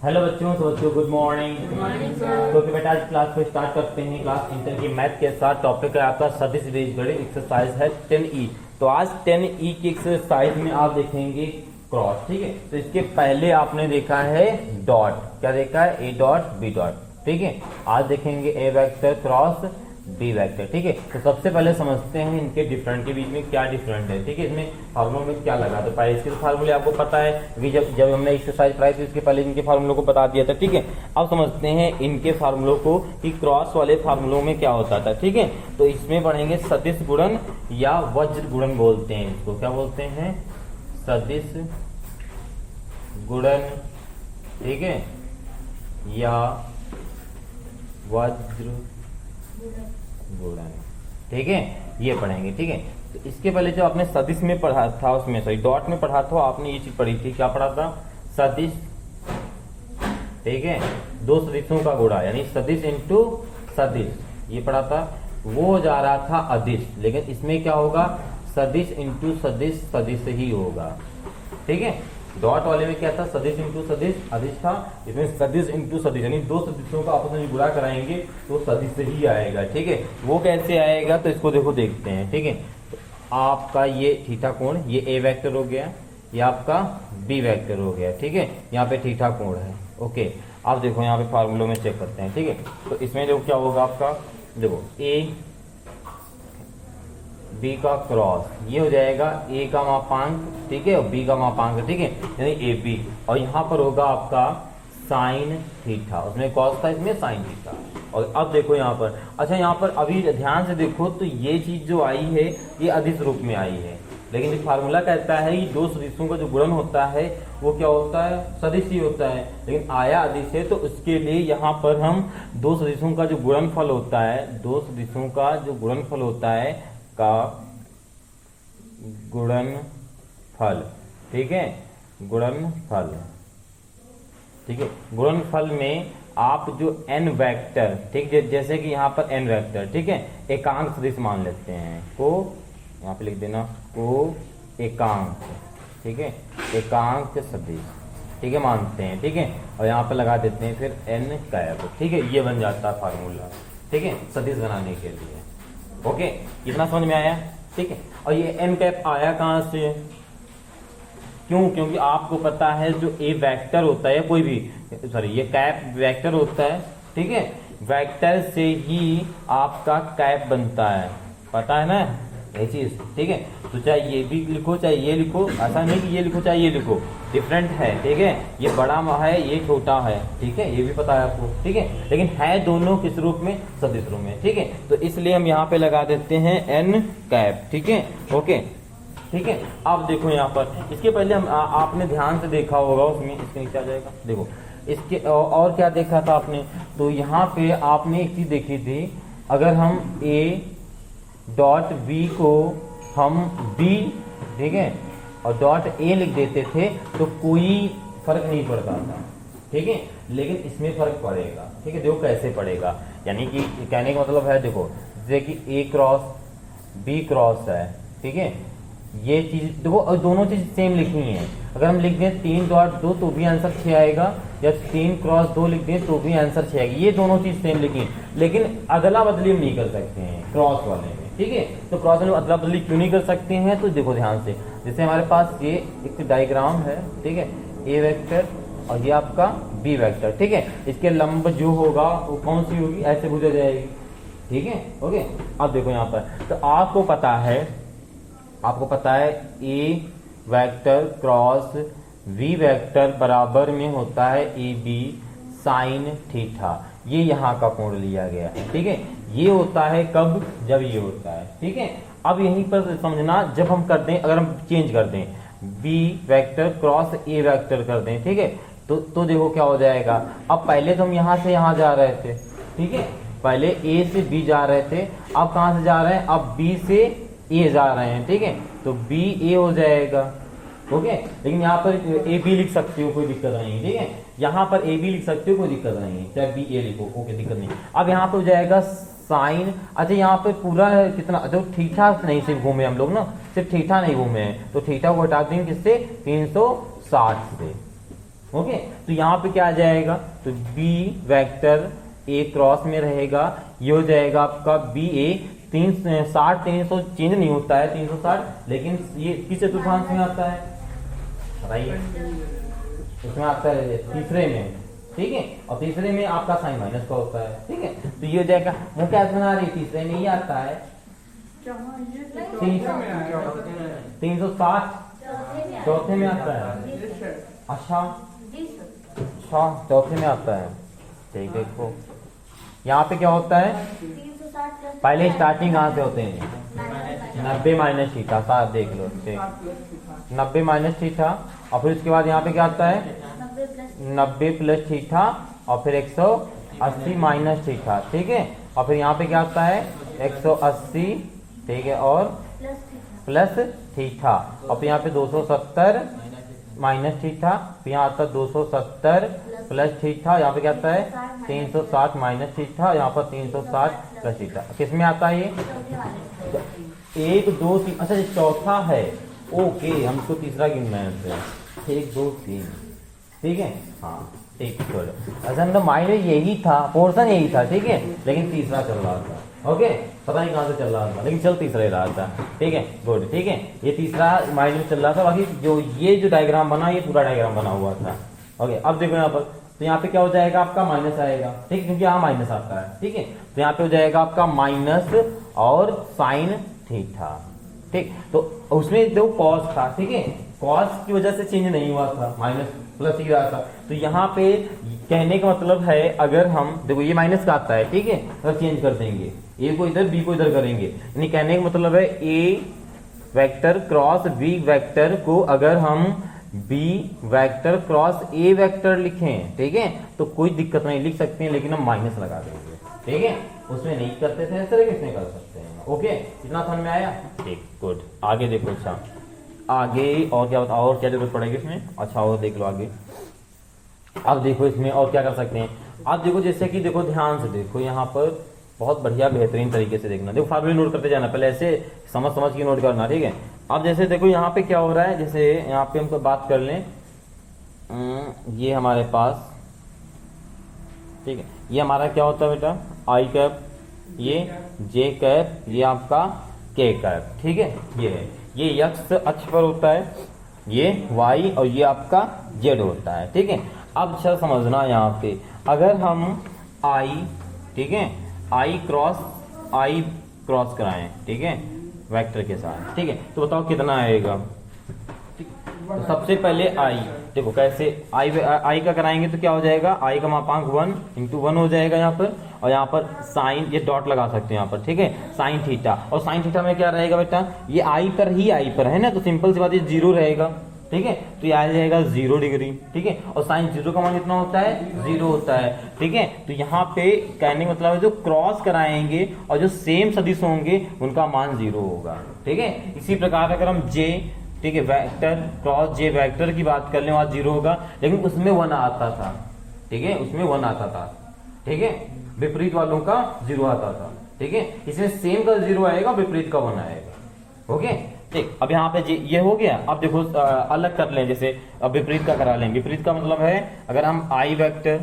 Hello बच्चों, तो बच्चों गुड मॉर्निंग। तो बेटा आज क्लास को स्टार्ट करते हैं। क्लास इंटर की मैथ के साथ टॉपिक है आपका सदिश बीजगणित, एक्सरसाइज है 10E। तो आज 10E की एक्सरसाइज में आप देखेंगे क्रॉस, ठीक है। तो इसके पहले आपने देखा है डॉट, क्या देखा है, ए डॉट बी डॉट, ठीक है। आज देखेंगे ए वेक्टर क्रॉस बी वेक्टर, ठीक है। तो सबसे पहले समझते हैं इनके डिफरेंट के बीच में क्या डिफरेंट है, ठीक है। इसमें फार्मूलों में क्या लगा, तो पहले इसके तो फार्मूले आपको पता है कि जब हमने एक्सरसाइज पढ़ाई थी इसके पहले इनके फार्मूलों को बता दिया था, ठीक है। अब समझते हैं इनके फार्मूलों को कि क्रॉस वाले फार्मूलों में क्या होता था, ठीक है। तो इसमें पढ़ेंगे सदिश गुणन या वज्र गुणन बोलते हैं इसको, क्या बोलते हैं, सदिश गुणन, ठीक है, या वज्र गुणन, ठीक है, ये पढ़ेंगे, ठीक है। तो इसके पहले जो आपने सदिश में पढ़ा था, उसमें सॉरी डॉट में पढ़ा था, आपने ये चीज पढ़ी थी, क्या पढ़ा था, सदिश, ठीक है, दो सदिशों का गुणा यानी सदिश इंटू सदिश, ये पढ़ा था। वो जा रहा था अदिश, लेकिन इसमें क्या होगा, सदिश इंटू सदिश, सदिश ही होगा, ठीक है। डॉट वाले में क्या था, सदिश इंटू सदिश अदिश था, इसमें सदिश इंटू सदिश यानी दो सदिशों का आपस में गुणा कराएंगे तो सदिश ही आएगा, ठीक है। वो कैसे आएगा, तो इसको देखो देखते हैं, ठीक है। तो आपका ये थीटा कोण, ये ए वेक्टर हो गया, ये आपका बी वेक्टर हो गया, ठीक है। यहाँ पे थीटा कोण है, ओके। आप देखो यहाँ पे फार्मूलों में चेक करते हैं, ठीक है। तो इसमें देखो क्या होगा आपका, देखो ए बी का क्रॉस, ये हो जाएगा ए का मापांक, ठीक है, और बी का मापांक, ठीक है, यानी ए बी। और यहाँ पर होगा आपका साइन थीटा, उसमें कॉस था, इसमें साइन थीटा। और अब देखो यहाँ पर, अच्छा यहाँ पर अभी ध्यान से देखो तो ये चीज जो आई है ये अदिश रूप में आई है, लेकिन जो फार्मूला कहता है कि दो सदिशों का जो गुणन होता है वो क्या होता है, सदिश ही होता है, लेकिन आया अदिश है। तो उसके लिए यहाँ पर हम दो सदिशों का जो गुणनफल होता है, दो सदिशों का जो गुणनफल होता है का गुणनफल, ठीक है, गुणनफल, ठीक है। गुणनफल में आप जो n वेक्टर, ठीक है, जैसे कि यहाँ पर n वेक्टर, ठीक है, एकांक सदिश मान लेते हैं, को यहाँ पे लिख देना, को एकांक, ठीक है, एकांक सदिश, ठीक है, मानते हैं, ठीक है। और यहाँ पर लगा देते हैं फिर n कैप, ठीक है, ये बन जाता है फार्मूला, ठीक है, सदिश बनाने के लिए, ओके। इतना समझ में आया, ठीक है। और ये n कैप आया कहां से, क्यों, क्योंकि आपको पता है जो ए वेक्टर होता है, कोई भी सॉरी ये कैप वेक्टर होता है, ठीक है, वेक्टर से ही आपका कैप बनता है, पता है ना ये चीज, ठीक है। तो चाहे ये भी लिखो चाहे ये लिखो, ऐसा नहीं कि ये लिखो चाहे ये लिखो, डिफरेंट है, ठीक है। ये बड़ा है ये छोटा है, ठीक है, ये भी पता है आपको, ठीक है, लेकिन है दोनों किस रूप में, सदिश रूप में, ठीक है। तो इसलिए हम यहाँ पे लगा देते हैं n कैप, ठीक है, ओके, ठीक है। अब देखो यहाँ पर इसके पहले हम आपने ध्यान से देखा होगा, उसमें इसके नीचे आ जाएगा, देखो इसके और क्या देखा था आपने, तो यहाँ पे आपने एक चीज देखी थी, अगर हम a डॉट बी को हम b, ठीक है, और डॉट ए लिख देते थे तो कोई फर्क नहीं पड़ता था, ठीक है, लेकिन इसमें फर्क पड़ेगा, ठीक है। देखो कैसे पड़ेगा, यानी कि कहने का मतलब है, देखो जैसे कि ए क्रॉस बी क्रॉस है, ठीक है, ये चीज देखो, और दोनों चीज सेम लिखनी है। अगर हम लिख दें 3.2 तो भी आंसर 6 आएगा, या 3 क्रॉस 2 लिख दें तो भी आंसर 6 आएगी, ये दोनों चीज सेम लिखी, लेकिन अदला बदली हम नहीं कर सकते हैं क्रॉस वाले में, ठीक है। तो क्रॉस वाले में अदला बदली क्यों नहीं कर सकते हैं, तो देखो ध्यान से, जैसे हमारे पास ये एक डायग्राम है, ठीक है, ए वेक्टर और ये आपका बी वेक्टर, ठीक है, इसके लंब जो होगा वो कौन सी होगी, ऐसे भुजा जाएगी, ठीक है, ओके। अब देखो यहाँ पर, तो आपको पता है A vector cross we vector बराबर में होता है ए बी साइन थीटा, ये यहाँ का कोण लिया गया है, ठीक है। ये होता है कब, जब ये होता है, ठीक है। अब यहीं पर समझना, जब हम कर दें, अगर हम चेंज कर दें B vector cross A vector कर दें, ठीक है, तो देखो क्या हो जाएगा। अब पहले तो हम यहाँ से यहाँ जा रहे थे, ठीक है, पहले ए से बी जा रहे थे, अब कहाँ से जा रहे हैं, अब बी से ए जा रहे हैं, ठीक है, तो बी ए हो जाएगा, ओके। लेकिन यहाँ पर ए बी लिख सकते हो, कोई दिक्कत नहीं है, ठीक है, यहाँ पर ए बी लिख सकते हो, कोई दिक्कत नहीं है, चाहे बी ए लिखो, ओके, दिक्कत नहीं। अब यहाँ पर हो जाएगा साइन, अच्छा यहाँ पे पूरा कितना, जो थीटा नहीं सिर्फ घूमे हम लोग ना, सिर्फ थीटा नहीं घूमे हैं, तो थीटा को हटा देंगे किससे, 360 से, ओके, तो यहाँ पे क्या आ जाएगा, तो बी वेक्टर ए क्रॉस में रहेगा, ये हो जाएगा आपका बी ए 360 300 चेंज नहीं होता है 360, लेकिन ये किस चतुर्थांश में आता है बताइए, इसमें आता है तीसरे में, ठीक है, और तीसरे में आपका साइन माइनस का होता है, ठीक है, तो ये हो जाएगा, वो क्या बना रही तीसरे में ही आता है 360 चौथे में आता है, अच्छा चौथे में आता है, ठीक, देखो यहाँ पे क्या होता है, पहले स्टार्टिंग कहाँ से होते हैं 90 माइनस थीटा, साथ देख लो 90 माइनस थीटा, और फिर उसके बाद यहाँ पे क्या आता है 90 प्लस थीटा, और फिर 180 माइनस थीटा, ठीक है, और फिर यहाँ पे क्या आता है 180, ठीक है, और प्लस थीटा, और फिर यहाँ पे 270 माइनस थीटा, फिर यहाँ आता है 270 प्लस थीटा, यहाँ पे क्या आता है 360 माइनस थीटा, यहाँ पर 360 प्लस थीटा, किस में आता है ये 1 2 3, अच्छा ये चौथा है, ओके हमको तीसरा गिनना है, 1 2 3, ठीक है, हाँ ठीक, अच्छा तो माइंड में यही था, पोर्शन यही था, ठीक है, लेकिन तीसरा चल रहा था, ओके, पता नहीं कहाँ से चल रहा था, लेकिन चल तीसरा ही रहा था, ठीक है, गुड, ठीक है, ये तीसरा माइंड में चल रहा था, बाकी जो ये जो डायग्राम बना ये पूरा डायग्राम बना हुआ था, ओके, अब देखो यहाँ पर, तो यहाँ पे क्या हो जाएगा आपका माइनस आएगा, ठीक, क्योंकि यहाँ माइनस आता है, ठीक है, तो यहाँ पे हो जाएगा आपका माइनस और साइन थीटा, ठीक, तो उसमें जो कॉस था, ठीक है, कॉस की वजह से चेंज नहीं हुआ था, माइनस प्लस ही रहा था, तो यहाँ पे कहने का मतलब है, अगर हम देखो ये माइनस का आता है, ठीक है, अगर चेंज कर देंगे ए को इधर बी को इधर करेंगे, यानी कहने का मतलब है A vector cross B vector को अगर हम B vector cross A vector लिखें, ठीक है, तो कोई दिक्कत नहीं, लिख सकते हैं, लेकिन हम माइनस लगा देंगे, ठीक है, उसमें नहीं करते थे ऐसे, इसमें कर सकते हैं, ओके, इतना समझ में आया, ठीक, गुड, आगे देखो, अच्छा आगे और क्या बताओ, और क्या जरूरत पड़ेगी इसमें, अच्छा और देख लो आगे, अब देखो इसमें और क्या कर सकते हैं, अब देखो जैसे कि देखो ध्यान से देखो, यहाँ पर बहुत बढ़िया बेहतरीन तरीके से देखना, देखो फार्मूले नोट करते जाना, पहले ऐसे समझ समझ के नोट करना, ठीक है, अब जैसे देखो यहाँ पे क्या हो रहा है, जैसे यहाँ पे हमको बात कर लें, ये हमारे पास, ठीक है, ये हमारा क्या होता है बेटा आई कैप, ये जे कैप, ये आपका के कैप, ठीक है, ये है, ये एक्स अक्ष पर होता है, ये वाई, और ये आपका जेड होता है, ठीक है, अब अच्छा समझना यहाँ पे, अगर हम आई, ठीक है, आई क्रॉस कराएं, ठीक है, वेक्टर के साथ, ठीक है, तो बताओ कितना आएगा, तो सबसे पहले आई, देखो कैसे आई का कराएंगे तो क्या हो जाएगा, आई का मापांक 1 इंटू 1 हो जाएगा यहाँ पर, और यहाँ पर साइन, ये डॉट लगा सकते हैं यहाँ पर, ठीक है, साइन थीटा, और साइन थीटा में क्या रहेगा बेटा, ये आई पर है ना, तो सिंपल सी बात ये 0 रहेगा, ठीक है, तो ये आ जाएगा 0 डिग्री, ठीक है, और साइन 0 का मान कितना होता है 0 होता है, ठीक है, तो यहाँ पे कहने का मतलब है जो क्रॉस कराएंगे और जो सेम सदिश होंगे उनका मान 0 होगा, ठीक है, इसी प्रकार अगर हम जे, ठीक है, वेक्टर क्रॉस जे वेक्टर की बात कर ले, वहां 0 होगा, लेकिन उसमें 1 आता था, ठीक है, उसमें 1 आता था, ठीक है, विपरीत वालों का 0 आता था, ठीक है, इसमें सेम का 0 आएगा, विपरीत का 1 आएगा, ओके, ठीक, अब यहाँ पे ये हो गया, अब देखो अलग कर लें, जैसे अब विपरीत का करा लें, विपरीत का मतलब है अगर हम आई वेक्टर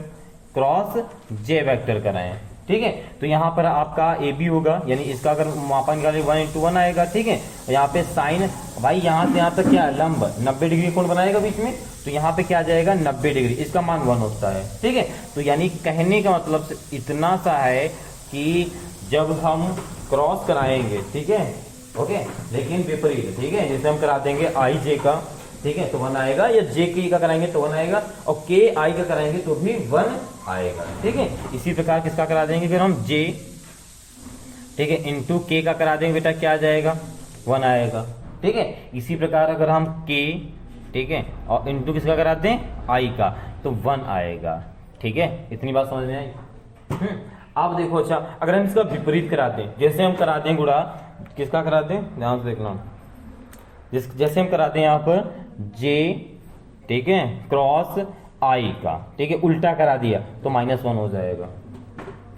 क्रॉस जे वेक्टर कराएं, ठीक है, तो यहाँ पर आपका ए बी होगा, यानी इसका अगर मापा निकाले 1 इंटू 1 आएगा, ठीक है, यहाँ पे साइन, भाई यहाँ से यहाँ तक क्या लंब 90 डिग्री कोण बनाएगा बीच में, तो यहाँ पे क्या आ जाएगा 90 डिग्री, इसका मान 1 होता है, ठीक है, तो यानी कहने का मतलब इतना सा है कि जब हम क्रॉस कराएंगे, ठीक है, ओके, लेकिन विपरीत, ठीक है, जैसे हम करा देंगे आई जे का, ठीक है, तो 1 आएगा, या जे के का कराएंगे तो 1 आएगा, और के आई का कराएंगे तो भी 1 आएगा, ठीक है, इसी प्रकार किसका करा देंगे फिर हम जे, ठीक है, इंटू के का करा देंगे बेटा, क्या आ जाएगा 1 आएगा, ठीक है, इसी प्रकार अगर हम के, ठीक है, और इंटू किसका करा दें आई का, तो 1 आएगा, ठीक है, इतनी बात समझ में आई, अब देखो, अच्छा अगर हम इसका विपरीत करा दें, जैसे हम करा दें गुणा, किसका करा दें, ध्यान से देखना, जैसे हम कराते हैं यहाँ पर जे, ठीक है, क्रॉस आई का, ठीक है, उल्टा करा दिया तो -1 हो जाएगा,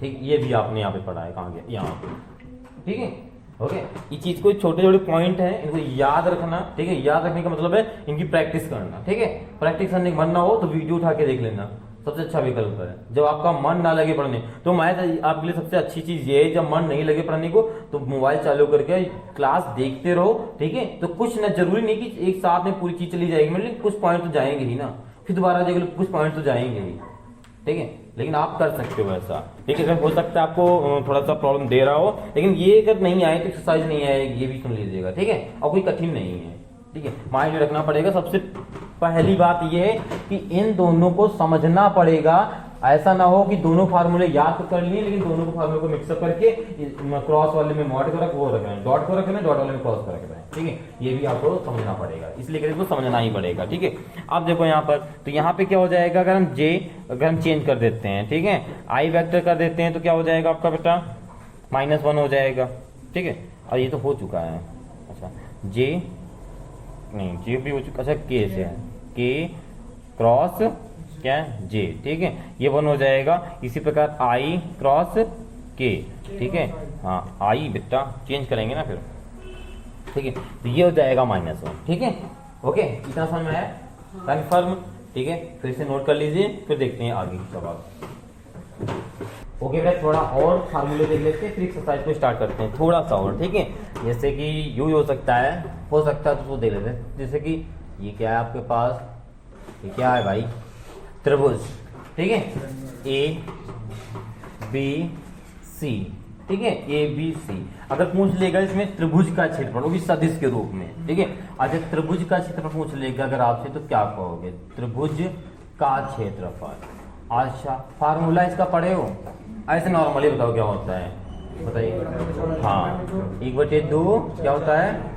ठीक, ये भी आपने यहाँ पे पढ़ा है, कहाँ गया यहाँ पे, ठीक है, ओके, ये चीज को छोटे छोटे पॉइंट है, इनको याद रखना, ठीक है। याद रखने का मतलब है इनकी प्रैक्टिस करना, ठीक है। प्रैक्टिस करने के मन ना हो तो वीडियो उठा के देख लेना, सबसे अच्छा विकल्प है। जब आपका मन ना लगे पढ़ने, तो मैथ आपके लिए सबसे अच्छी चीज ये है, जब मन नहीं लगे पढ़ने को तो मोबाइल चालू करके क्लास देखते रहो, ठीक है। तो कुछ ना, जरूरी नहीं कि एक साथ में पूरी चीज चली जाएगी, मतलब कुछ पॉइंट तो जाएंगे ही ना, फिर दोबारा देख लो कुछ पॉइंट तो जाएंगे ही, ठीक है। लेकिन आप कर सकते हो ऐसा, ठीक है। हो सकता है आपको थोड़ा सा प्रॉब्लम दे रहा हो, लेकिन ये अगर नहीं आए तो एक्सरसाइज नहीं आएगी, ये भी सुन लीजिएगा, ठीक है। और कोई कठिन नहीं है, ठीक है। माइंड में रखना पड़ेगा। सबसे पहली बात ये है कि इन दोनों को समझना पड़ेगा। ऐसा ना हो कि दोनों फार्मूले याद तो कर लिए, लेकिन दोनों को फार्मूले को मिक्सअप करके क्रॉस वाले में मॉड को रख, वो रख रहे हैं, डॉट को रख रहे हैं, डॉट वाले में क्रॉस को रख रहे हैं, ठीक है। ये भी आपको समझना पड़ेगा, इसलिए इसको समझना ही पड़ेगा, ठीक है। अब देखो यहाँ पर, तो यहाँ पे क्या हो जाएगा, अगर हम चेंज कर देते हैं, ठीक है, आई वेक्टर कर देते हैं, तो क्या हो जाएगा आपका बेटा, -1 हो जाएगा, ठीक है। और ये तो हो चुका है, अच्छा जे नहीं, जे भी हो चुका, अच्छा के से है, के क्रॉस क्या जे, ठीक है, ये 1 हो जाएगा। इसी प्रकार आई क्रॉस के, ठीक है, हाँ आई बेटा चेंज करेंगे ना फिर, ठीक है। तो ये हो जाएगा -1, ठीक है। ओके, इतना समझ में आया, कन्फर्म, ठीक है। फिर से नोट कर लीजिए, फिर देखते हैं आगे की सवाल। ओके बेटा, थोड़ा और फार्मूले देख लेते हैं, फिर एक्सरसाइज को स्टार्ट करते हैं थोड़ा सा और, ठीक है। जैसे कि यू हो सकता है तो देख लेते हैं। जैसे कि ये क्या है आपके पास, ये क्या है भाई, त्रिभुज, ठीक है, ए बी सी, ठीक है, ए बी सी। अगर पूछ लेगा इसमें त्रिभुज का क्षेत्रफल, वो भी सदिश के रूप में, ठीक है। अच्छा, त्रिभुज का क्षेत्रफल पूछ लेगा अगर आपसे, तो क्या कहोगे, त्रिभुज का क्षेत्रफल। अच्छा, फार्मूला इसका पढ़े हो, ऐसे नॉर्मली बताओ क्या होता है, बताइए। हाँ, 1/2 क्या होता है,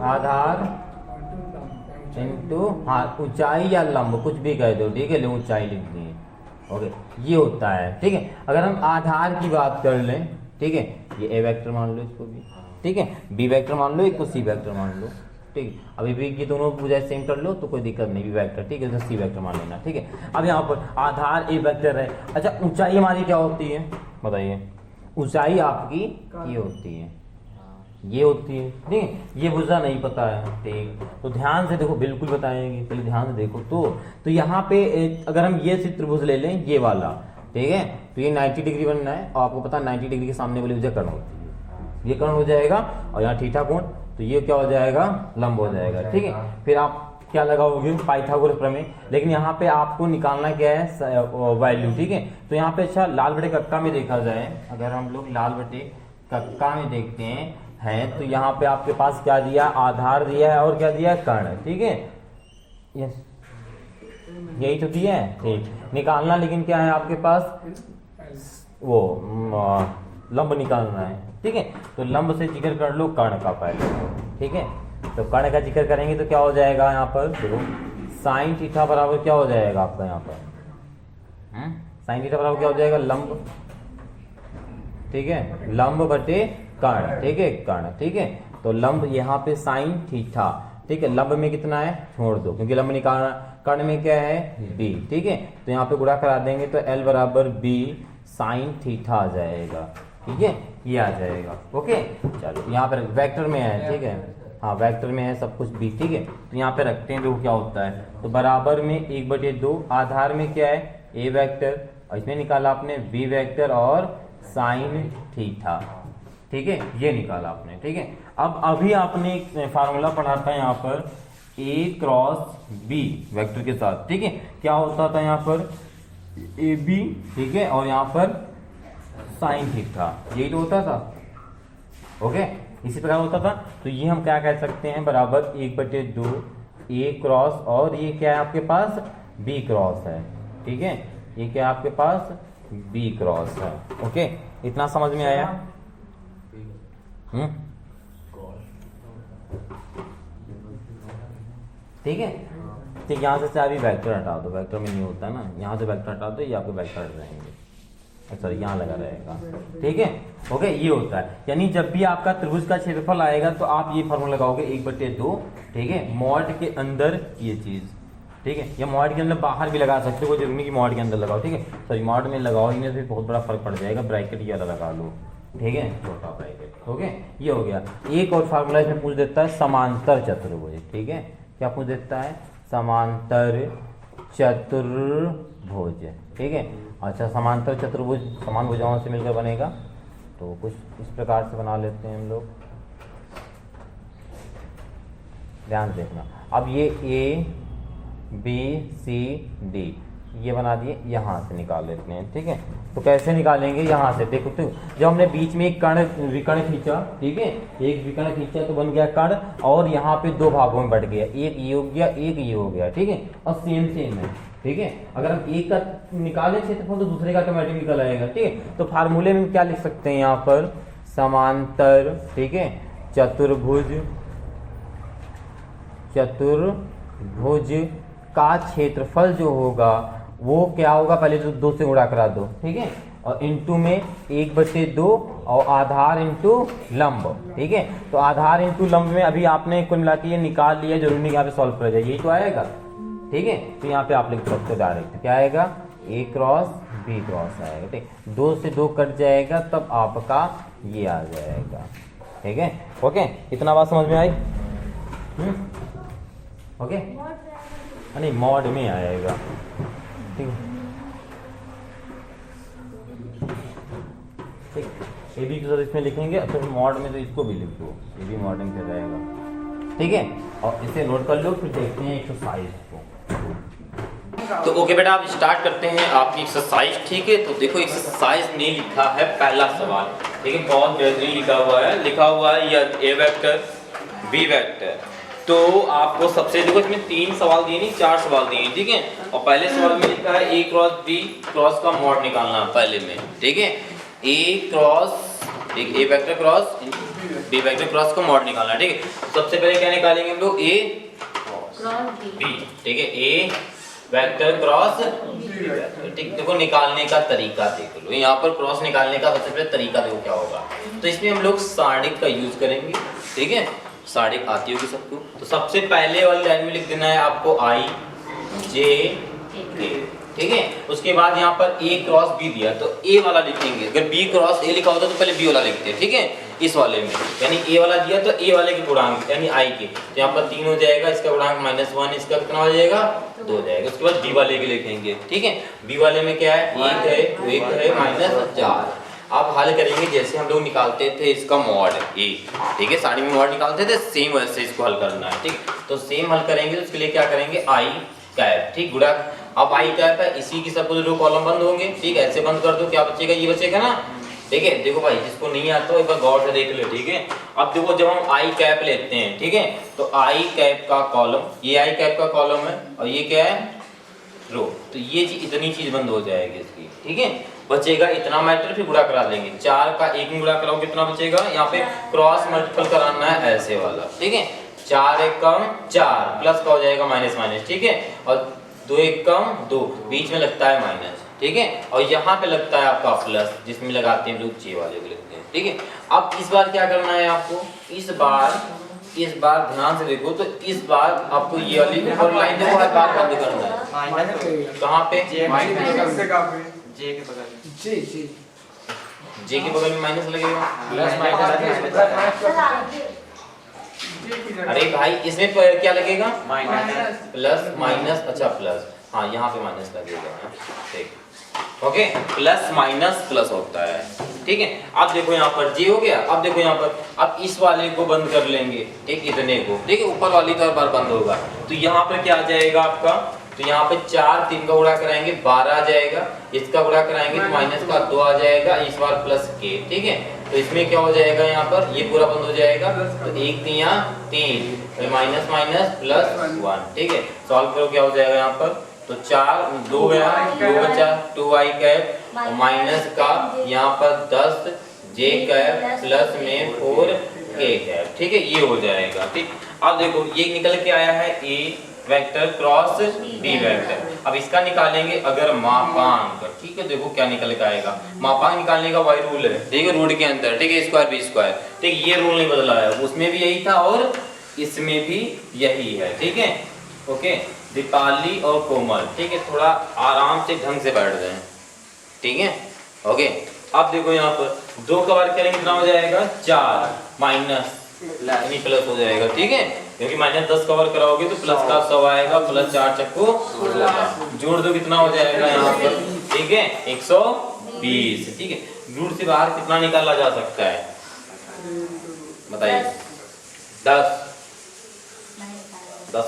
आधार इंटू, हाँ ऊंचाई या लंब कुछ भी कह दो, ठीक है, ले ऊंचाई लिख दी, ओके, ये होता है, ठीक है। अगर हम आधार की बात कर लें, ठीक है, ये ए वेक्टर मान लो इसको भी, ठीक है, बी वेक्टर मान लो, इसको सी वेक्टर मान लो, ठीक है। अभी भी ये दोनों पूजा सेम कर लो तो कोई दिक्कत नहीं, बी वेक्टर, ठीक है, तो सी वेक्टर मान लेना, ठीक है। अब यहाँ पर आधार ए वेक्टर है। अच्छा, ऊंचाई हमारी क्या होती है बताइए, ऊंचाई आपकी ये होती है, ये होती है, ठीक है। ये बुझा नहीं पता है, ठीक, तो ध्यान से देखो, बिल्कुल बताएंगे, पहले ध्यान से देखो। तो यहाँ पे अगर हम ये त्रिभुज ले लें, ये वाला, ठीक है, तो ये 90 डिग्री बनना है, और आपको पता है 90 डिग्री के सामने वाली वजह कर्ण होती है, ये कर्ण हो जाएगा, और यहाँ थीटा कोण, तो ये क्या हो जाएगा, लंब हो जाएगा, ठीक है। फिर आप क्या लगाओगे, पाइथागोरस प्रमेय। लेकिन यहाँ पे आपको निकालना क्या है, वैल्यू, ठीक है। तो यहाँ पे अच्छा, लाल बटे कक्का में देखा जाए, अगर हम लोग लाल बटे कक्का में देखते हैं, तो यहाँ पे आपके पास क्या दिया, आधार दिया है, और क्या दिया है, कर्ण, ठीक है, यस, यही तो दिया है, ठीक। निकालना लेकिन क्या है आपके पास, वो लंब निकालना है, ठीक है। तो लंब से जिक्र कर लो कर्ण का पहले, ठीक है। तो कर्ण का जिक्र करेंगे तो क्या हो जाएगा यहाँ पर, देखो साइन थीटा बराबर क्या हो जाएगा आपका यहाँ पर, साइन थीटा बराबर क्या हो जाएगा, लंब, ठीक है, लंब बटे कर्ण, ठीक है, कर्ण, ठीक है। तो लंब यहाँ पे साइन थीटा, ठीक है, लंब में कितना है छोड़ दो, क्योंकि लंब निकालना, कर्ण में क्या है बी, ठीक है। तो यहाँ पे गुणा करा देंगे तो L बराबर बी साइन थीटा आ जाएगा, ठीक है, ये आ जाएगा, ओके। चलो यहाँ पर वेक्टर में है, ठीक है, हाँ वेक्टर में है सब कुछ बी, ठीक है। तो यहाँ पे रखते हैं, देखो क्या होता है, तो बराबर में 1/2, आधार में क्या है ए वेक्टर, और इसमें निकाला आपने बी वेक्टर और साइन थीटा, ठीक है, ये निकाला आपने, ठीक है। अब अभी आपने एक फार्मूला पढ़ा था यहाँ पर a क्रॉस बी वेक्टर के साथ, ठीक है। क्या होता था यहाँ पर, ए बी, ठीक है, और यहाँ पर साइन थीटा, यही तो होता था, ओके, इसी प्रकार होता था। तो ये हम क्या कह सकते हैं, बराबर 1/2 ए क्रॉस, और ये क्या है आपके पास, बी क्रॉस है, ठीक है, ये क्या है आपके पास, बी क्रॉस है, ओके। इतना समझ में आया, ठीक है। तो यहाँ से चाहे वेक्टर हटा दो, वेक्टर में नहीं होता ना, यहाँ से वेक्टर हटा दो, ये आपके वेक्टर हट जाएंगे, अच्छा यहाँ लगा रहेगा, ठीक है, ओके। ये होता है, यानी जब भी आपका त्रिभुज का क्षेत्रफल आएगा तो आप ये फॉर्मूला लगाओगे 1/2, ठीक है, मॉड के अंदर ये चीज, ठीक है, या मॉड के अंदर बाहर भी लगा सकते हो, कोई जरूरी नहीं कि मॉड के अंदर लगाओ, ठीक है, सॉरी मॉड में लगाओ, इनमें से बहुत बड़ा फर्क पड़ जाएगा, ब्रैकेट ये वाला लगा लो, ठीक है, छोटा ब्रैकेट। ओके, ये हो गया। एक और फार्मूला इसमें पूछ देता है समांतर चतुर्भुज। ठीक है, क्या पूछ देता है? समांतर चतुर्भुज। ठीक है, अच्छा समांतर चतुर्भुज समान भुजाओं से मिलकर बनेगा, तो कुछ इस प्रकार से बना लेते हैं हम लोग। ध्यान से देखना। अब ये ए बी सी डी ये बना दिए, यहाँ से निकाल लेते हैं। ठीक है, तो कैसे निकालेंगे? यहाँ से देखो, तो जब हमने बीच में एक विकर्ण खींचा, ठीक है, एक विकर्ण खींचा तो बन गया कर्ण, और यहाँ पे दो भागों में बट गया, एक ये हो गया, एक ये हो गया। ठीक है, और सेम सेम है। ठीक है, अगर हम एक का निकाले क्षेत्रफल तो दूसरे का ऑटोमेटिक निकल आएगा। ठीक है, तो फार्मूले में क्या लिख सकते हैं यहाँ पर? समांतर, ठीक है, चतुर्भुज का क्षेत्रफल जो होगा वो क्या होगा? पहले तो 2 से गुणा करा दो। ठीक है, और इंटू में 1/2 और आधार इंटू लंब। ठीक है, तो आधार इंटू लंब में अभी आपने कुल मिला के ये निकाल लिया, जरूरी नहीं यहाँ पे सॉल्व कर जाए, यही तो आएगा। ठीक है, तो यहाँ पे आप लिख सकते हो डायरेक्ट, क्या आएगा? A क्रॉस B क्रॉस आएगा। ठीक, 2 से 2 कट जाएगा, तब आपका ये आ जाएगा। ठीक है, ओके, इतना बात समझ में आई? ओके, नहीं मॉड में आएगा। ठीक है, ठीक, ए बी के साथ इसमें लिखेंगे, फिर मॉड में तो इसको भी लिख दो, ये भी मॉड में जाएगा। ठीक है, और इसे नोट कर लो, फिर देखते हैं एक्सरसाइज को। तो ओके बेटा, आप स्टार्ट करते हैं आपकी एक्सरसाइज। ठीक है, तो देखो एक्सरसाइज ने लिखा है पहला सवाल। ठीक है, बहुत बेहतरीन लिखा हुआ है या ए वेक्टर बी वेक्टर। तो आपको सबसे देखो इसमें 3 सवाल दिए नहीं 4 सवाल दिए। ठीक है, और पहले सवाल में लिखा है ए क्रॉस बी क्रॉस का मॉड निकालना पहले में। ठीक है, A vector cross B vector cross का मॉड निकालना। ठीक है, सबसे पहले क्या निकालेंगे हम लोग? A cross B. ठीक है, ए वेक्टर क्रॉस ठीक, देखो निकालने का तरीका देख लो। यहाँ पर क्रॉस निकालने का सबसे पहले तरीका देखो क्या होगा। तो इसमें हम लोग सारणिक का यूज करेंगे। ठीक है, सारणिक आती होगी सबको। तो सबसे पहले वाली लाइन में लिख देना है आपको आई जे के। ठीक है, उसके बाद यहाँ पर ए क्रॉस बी दिया तो ए वाला लिखेंगे। अगर बी क्रॉस ए लिखा होता तो पहले बी वाला लिखते हैं। ठीक है, इस वाले में यानी ए वाला दिया तो ए वाले के गुणांक यानी आई के, तो यहाँ पर 3 हो जाएगा, इसका गुणांक -1, इसका कितना हो जाएगा? 2 हो जाएगा। उसके बाद बी वाले के लिखेंगे। ठीक है, बी वाले में क्या है? 1 है -4। अब हल करेंगे जैसे हम लोग निकालते थे इसका मॉड ए। ठीक है, साड़ी में मॉड निकालते थे, सेम वैसे इसको हल करना है। ठीक, तो सेम हल करेंगे तो उसके लिए क्या करेंगे? आई कैप। ठीक, गुणा, अब आई कैप है, इसी की सब जो कॉलम बंद होंगे। ठीक, ऐसे बंद कर दो, क्या बचेगा? ये बचेगा ना। ठीक है, देखो भाई जिसको नहीं आता एक बार गौर से देख ले। ठीक है, अब देखो जब हम आई कैप लेते हैं, ठीक है, तो आई कैप का कॉलम, ये आई कैप का कॉलम है और ये क्या है? रो। तो ये इतनी चीज बंद हो जाएगी इसकी। ठीक है, बचेगा इतना मैटर, फिर गुणा करा देंगे। 4 का 1 में गुणा कराओ कितना बचेगा? यहाँ पे क्रॉस मल्टीपल कराना है ऐसे वाला। ठीक है, 4 1 कम 4 प्लस का हो जाएगा माइनस। ठीक है, और 2 1 कम 2, बीच में लगता है माइनस। ठीक है, और यहाँ पे लगता है आपका प्लस, जिसमें लगाते हैं लोग जे वाले को लिखते हैं। ठीक है, अब इस बार क्या करना है आपको? इस बार ध्यान से देखो, तो इस बार आपको ये वाली ऊपर लाइन देखो, हर बार बंद करना है। कहाँ पे? जे के बगल में। जे के बगल में माइनस लगेगा, प्लस माइनस। अरे भाई इसमें क्या लगेगा? Minus plus minus. अच्छा प्लस, हाँ यहाँ पे माइनस लगेगा। ठीक, ओके, प्लस माइनस प्लस होता है। ठीक है, अब देखो यहाँ पर जे हो गया। अब देखो यहाँ पर, अब इस वाले को बंद कर लेंगे। ठीक, इतने को। ठीक है, ऊपर वाली तो हर बार बंद होगा। तो यहाँ पर क्या आ जाएगा आपका? तो यहाँ पे 4 3 का गुणा कराएंगे 12 आ जाएगा, इसका गुणा कराएंगे तो माइनस का 2 आ जाएगा, इस बार प्लस के। ठीक है, तो इसमें क्या हो जाएगा? यहाँ पर ये पूरा बंद हो जाएगा, तो 1 3 तो माइनस प्लस 1। ठीक है, सॉल्व करो क्या हो जाएगा यहाँ पर? तो 4 2 गया, 2 बचा, 2i कैप और माइनस का यहाँ पर 10 जे कैप प्लस में 4 के कैप। ठीक है, ये हो जाएगा। ठीक, अब देखो ये निकल के आया है A vector cross B vector. अब इसका निकालेंगे अगर मापांक। ठीक है, देखो क्या निकल के आएगा? मापांक निकालने का वाई रूल है। ठीक है, रूट के अंदर। ठीक है, स्क्वायर बी स्क्वायर। ठीक, ये रूल नहीं बदला है, उसमें भी यही था और इसमें भी यही है। ठीक है, ओके, दीपाली और कोमल। ठीक है, थोड़ा आराम से ढंग से बैठ जाएं। ठीक है, ओके, अब देखो यहाँ पर 2 का वर्ग करेंगे कितना हो जाएगा 4 माइनस यानी प्लस हो जाएगा, ठीक है, क्योंकि -10 का वर्ग कराओगे तो प्लस का 100 आएगा, प्लस 4 चक्को 16 जोड़ दो कितना हो जाएगा यहाँ पर, ठीक है 120, ठीक है। रूट से बाहर कितना निकाला जा सकता है बताइए? 10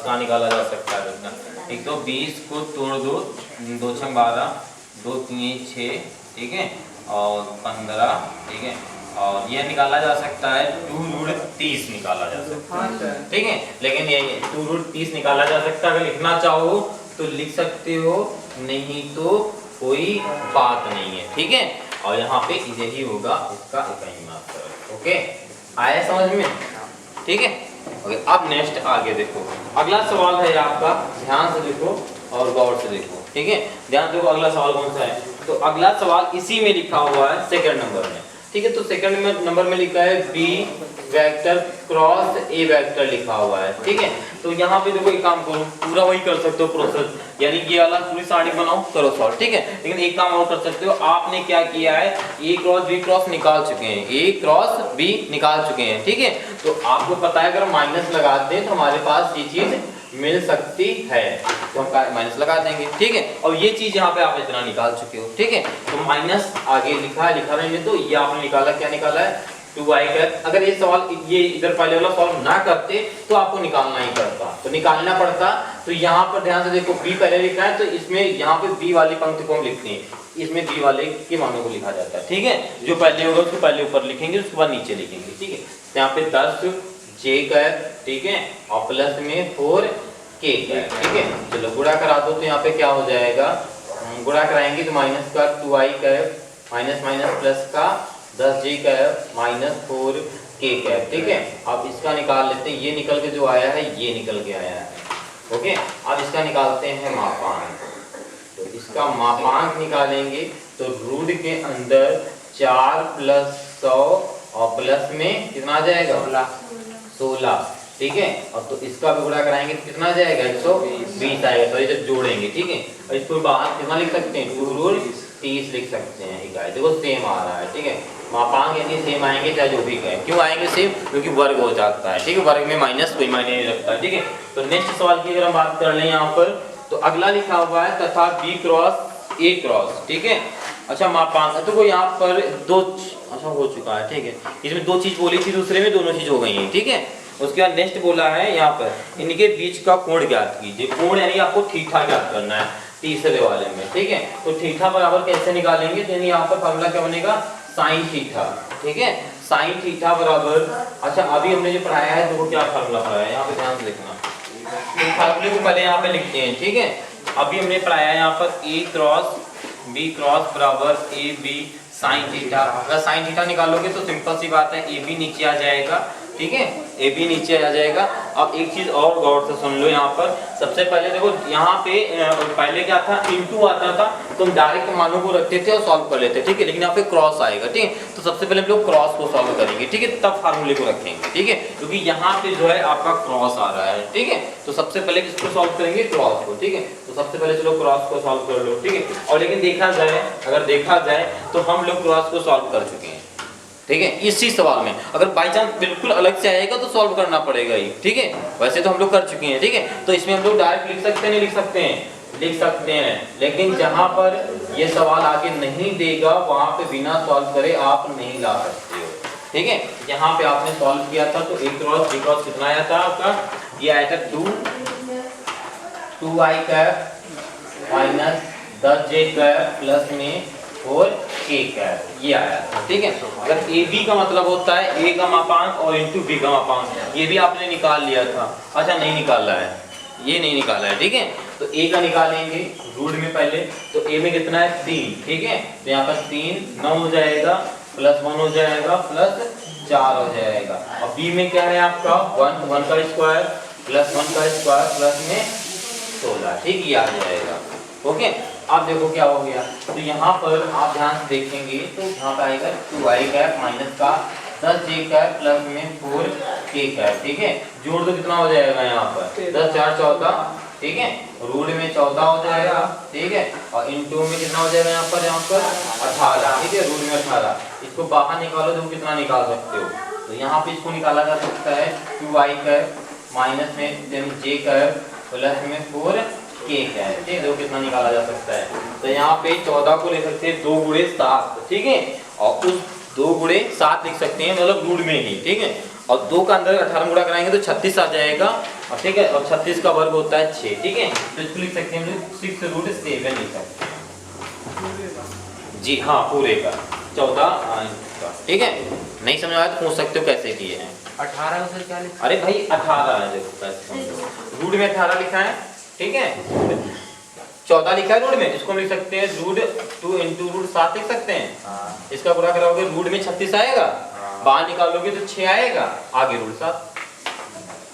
का निकाला जा सकता है कितना? 120 को तोड़ दो, 2 छंग 12, 2 3 6, ठीक है, और 15, ठीक है, और ये निकाला जा सकता है 2√30 निकाला जा सकता है, ठीक है। लेकिन ये 2√30 निकाला जा सकता है, अगर लिखना चाहो तो लिख सकते हो, नहीं तो कोई बात नहीं है, ठीक है। और यहाँ पे यही होगा इसका इकाई मात्रा। ओके, आया समझ में? ठीक है, ओके। अब नेक्स्ट आगे देखो, अगला सवाल है आपका, ध्यान से देखो और गौर से देखो, ठीक है। ध्यान देखो अगला सवाल कौन सा है, तो अगला सवाल इसी में लिखा हुआ है सेकंड नंबर में, ठीक है। तो सेकंड नंबर में लिखा है B vector cross A vector लिखा हुआ है, ठीक है। तो यहाँ पे देखो एक काम करो, पूरा वही कर सकते हो प्रोसेस, यानी ये वाला पूरी साड़ी बनाओ करो सॉल्व, ठीक है। लेकिन एक काम और कर सकते हो, आपने क्या किया है, ए क्रॉस बी क्रॉस निकाल चुके हैं, ए क्रॉस बी निकाल चुके हैं, ठीक है। तो आपको पता है अगर माइनस लगाते हैं तो हमारे पास ये चीज मिल सकती है, तो हम माइनस लगा देंगे, ठीक है। और ये चीज यहाँ पे आप इतना निकाल चुके हो, ठीक है। तो माइनस आगे लिखा रहेंगे, तो ये आपने निकाला, क्या निकाला है 2i कैप। अगर ये सवाल ये इधर पहले वाला सॉल्व ना करते तो आपको निकालना ही पड़ता, तो निकालना पड़ता। तो यहाँ पर ध्यान से देखो, b पहले लिखा है, तो इसमें यहाँ पे b वाली पंक्ति को हम लिखते हैं, इसमें b वाले के मानों को लिखा जाता है, ठीक है। जो पहले होगा उसको पहले ऊपर लिखेंगे, उसके बाद नीचे लिखेंगे, ठीक है। यहाँ पे 10 j कैप, ठीक है, और प्लस में 4 k कैप, ठीक है। चलो गुणा करा दो, तो यहाँ पे क्या हो जाएगा, गुणा कराएंगे तो माइनस का 2i cap minus minus plus का 10j cap minus 4k cap, ठीक है। अब इसका निकाल लेते हैं, ये निकल के जो आया है ये निकल के आया है, ओके। अब इसका निकालते हैं मापांक, तो इसका मापांक निकालेंगे तो रूट के अंदर 4 + 100 और प्लस में कितना आ जाएगा 16, ठीक है। और तो इसका भी गुणा कराएंगे तो कितना आ जाएगा 120 आएगा, तो ये जोड़ेंगे, ठीक है। और इसको बाहर कितना लिख सकते हैं 2√30 लिख सकते हैं, इकाई देखो सेम आ रहा है, ठीक है। मापांक यदि सेम आएंगे चाहे जो भी कहें, क्यों आएंगे सेम, क्योंकि वर्ग हो जाता है, ठीक है। वर्ग में माइनस कोई मायने नहीं रखता, ठीक है। तो नेक्स्ट सवाल की अगर हम बात कर लें यहाँ पर, तो अगला लिखा हुआ है तथा बी क्रॉस ए क्रॉस, ठीक है। अच्छा मापांक तो वो यहाँ पर दो, अच्छा हो चुका है, ठीक है। इसमें 2 चीज बोली थी, दूसरे में दोनों चीज हो गई है, ठीक है। उसके बाद नेक्स्ट बोला है यहाँ पर इनके बीच का कोण ज्ञात कीजिए, कोण यानी आपको थीटा ज्ञात करना है तीसरे वाले में, ठीक है। तो थीटा बराबर कैसे निकालेंगे, तो यहाँ पर फॉर्मूला क्या बनेगा साइन थीटा, ठीक है। साइन थीटा बराबर, अच्छा अभी हमने जो पढ़ाया है तो वो क्या फॉर्मूला पढ़ाया है, यहाँ पे ध्यान से देखना, तो फॉर्मूले को पहले यहाँ पे लिखते हैं, ठीक है। अभी हमने पढ़ाया है यहाँ पर ए क्रॉस बी क्रॉस बराबर ए बी साइन थीटा। अगर साइन थीटा निकालोगे तो सिंपल सी बात है, ए बी नीचे आ जाएगा, ठीक है, ए बी नीचे आ जाएगा। अब एक चीज और गौर से सुन लो, यहाँ पर सबसे पहले देखो, यहाँ पे पहले क्या था इनटू आता था, तो हम डायरेक्ट मानों को रखते थे और सॉल्व कर लेते, ठीक है। लेकिन यहाँ पे क्रॉस आएगा, ठीक है। तो सबसे पहले हम लोग क्रॉस को सॉल्व करेंगे, ठीक है, तब फार्मूले को रखेंगे, ठीक है, क्योंकि यहाँ पे जो है आपका क्रॉस आ रहा है, ठीक है। तो सबसे पहले किसको सॉल्व करेंगे क्रॉस को, ठीक है। तो सबसे पहले चलो क्रॉस को सॉल्व कर लो, ठीक है। और लेकिन देखा जाए, अगर देखा जाए तो हम लोग क्रॉस को सॉल्व कर चुके हैं, ठीक है। इसी सवाल में अगर बाई चांस बिल्कुल अलग से आएगा तो सॉल्व करना पड़ेगा ही, ठीक है। वैसे तो हम लोग कर चुके हैं, ठीक है। तो इसमें हम लोग डायरेक्ट लिख सकते हैं, नहीं लिख सकते हैं, लिख सकते हैं। लेकिन जहां पर ये सवाल आगे नहीं देगा वहां पे बिना सॉल्व करे आप नहीं ला सकते हो, ठीक है। यहाँ पे आपने सॉल्व किया था तो ए क्रॉस बी क्रॉस कितना आया था आपका, ये आया था 2i cap minus 10j cap plus में 4k कैप, ये आया था, ठीक है। अगर ए बी का मतलब होता है ए का मापांक और इंटू बी का मापांक, ये भी आपने निकाल लिया था, अच्छा नहीं निकाला है, ये नहीं निकाला है, ठीक है। तो ए का निकालेंगे रूट में पहले, तो ए में कितना है 3, ठीक है। तो यहाँ पर 3 9 हो जाएगा, प्लस 1 हो जाएगा, प्लस 4 हो जाएगा। और बी में क्या है आपका 1 का स्क्वायर प्लस 1 का स्क्वायर प्लस में 16, ठीक, ये आ जाएगा, ओके। अब देखो क्या हो गया, तो यहाँ पर आप ध्यान से देखेंगे तो यहाँ पे आएगा 2i कैप माइनस का 10j कैप प्लस में 4k कैप, ठीक है। जोड़ दो कितना हो जाएगा यहाँ पर 10 4 14, ठीक है, रूट में 14 हो जाएगा, ठीक है, और इनटू में कितना हो जाएगा यहाँ पर 18, ठीक है, रूट में 18। इसको बाहर निकालो तो कितना निकाल सकते हो, तो यहाँ पे इसको निकाला जा सकता है 2i कैप माइनस में j कैप प्लस में 4k कैप, ठीक है, देखो कितना निकाला जा सकता है। तो यहाँ पे 14 को ले सकते हैं 2 गुणे 7, ठीक है, और उस 2 गुणे 7 लिख सकते हैं मतलब रूट में ही, ठीक है, और 2 का अंदर 18 गुणा कराएंगे तो 36 आ जाएगा, और ठीक है, और 36 का वर्ग होता है 6, ठीक है, तो इसको लिख सकते हैं हम लोग 6√7 लिख सकते हैं जी, हाँ पूरे का 14, ठीक है। नहीं समझ आया तो पूछ सकते हो कैसे किए हैं। 18 से क्या लिखा? अरे भाई 18 है, देखो रूट में 18 लिखा है, ठीक है, 14 लिखा है रूट में, इसको हम लिख सकते हैं रूट 2 इंटू रूट 7 लिख सकते हैं। इसका गुणा कराओगे रूट में 36 आएगा, बाहर निकालोगे तो 6 आएगा, आगे रूट 7,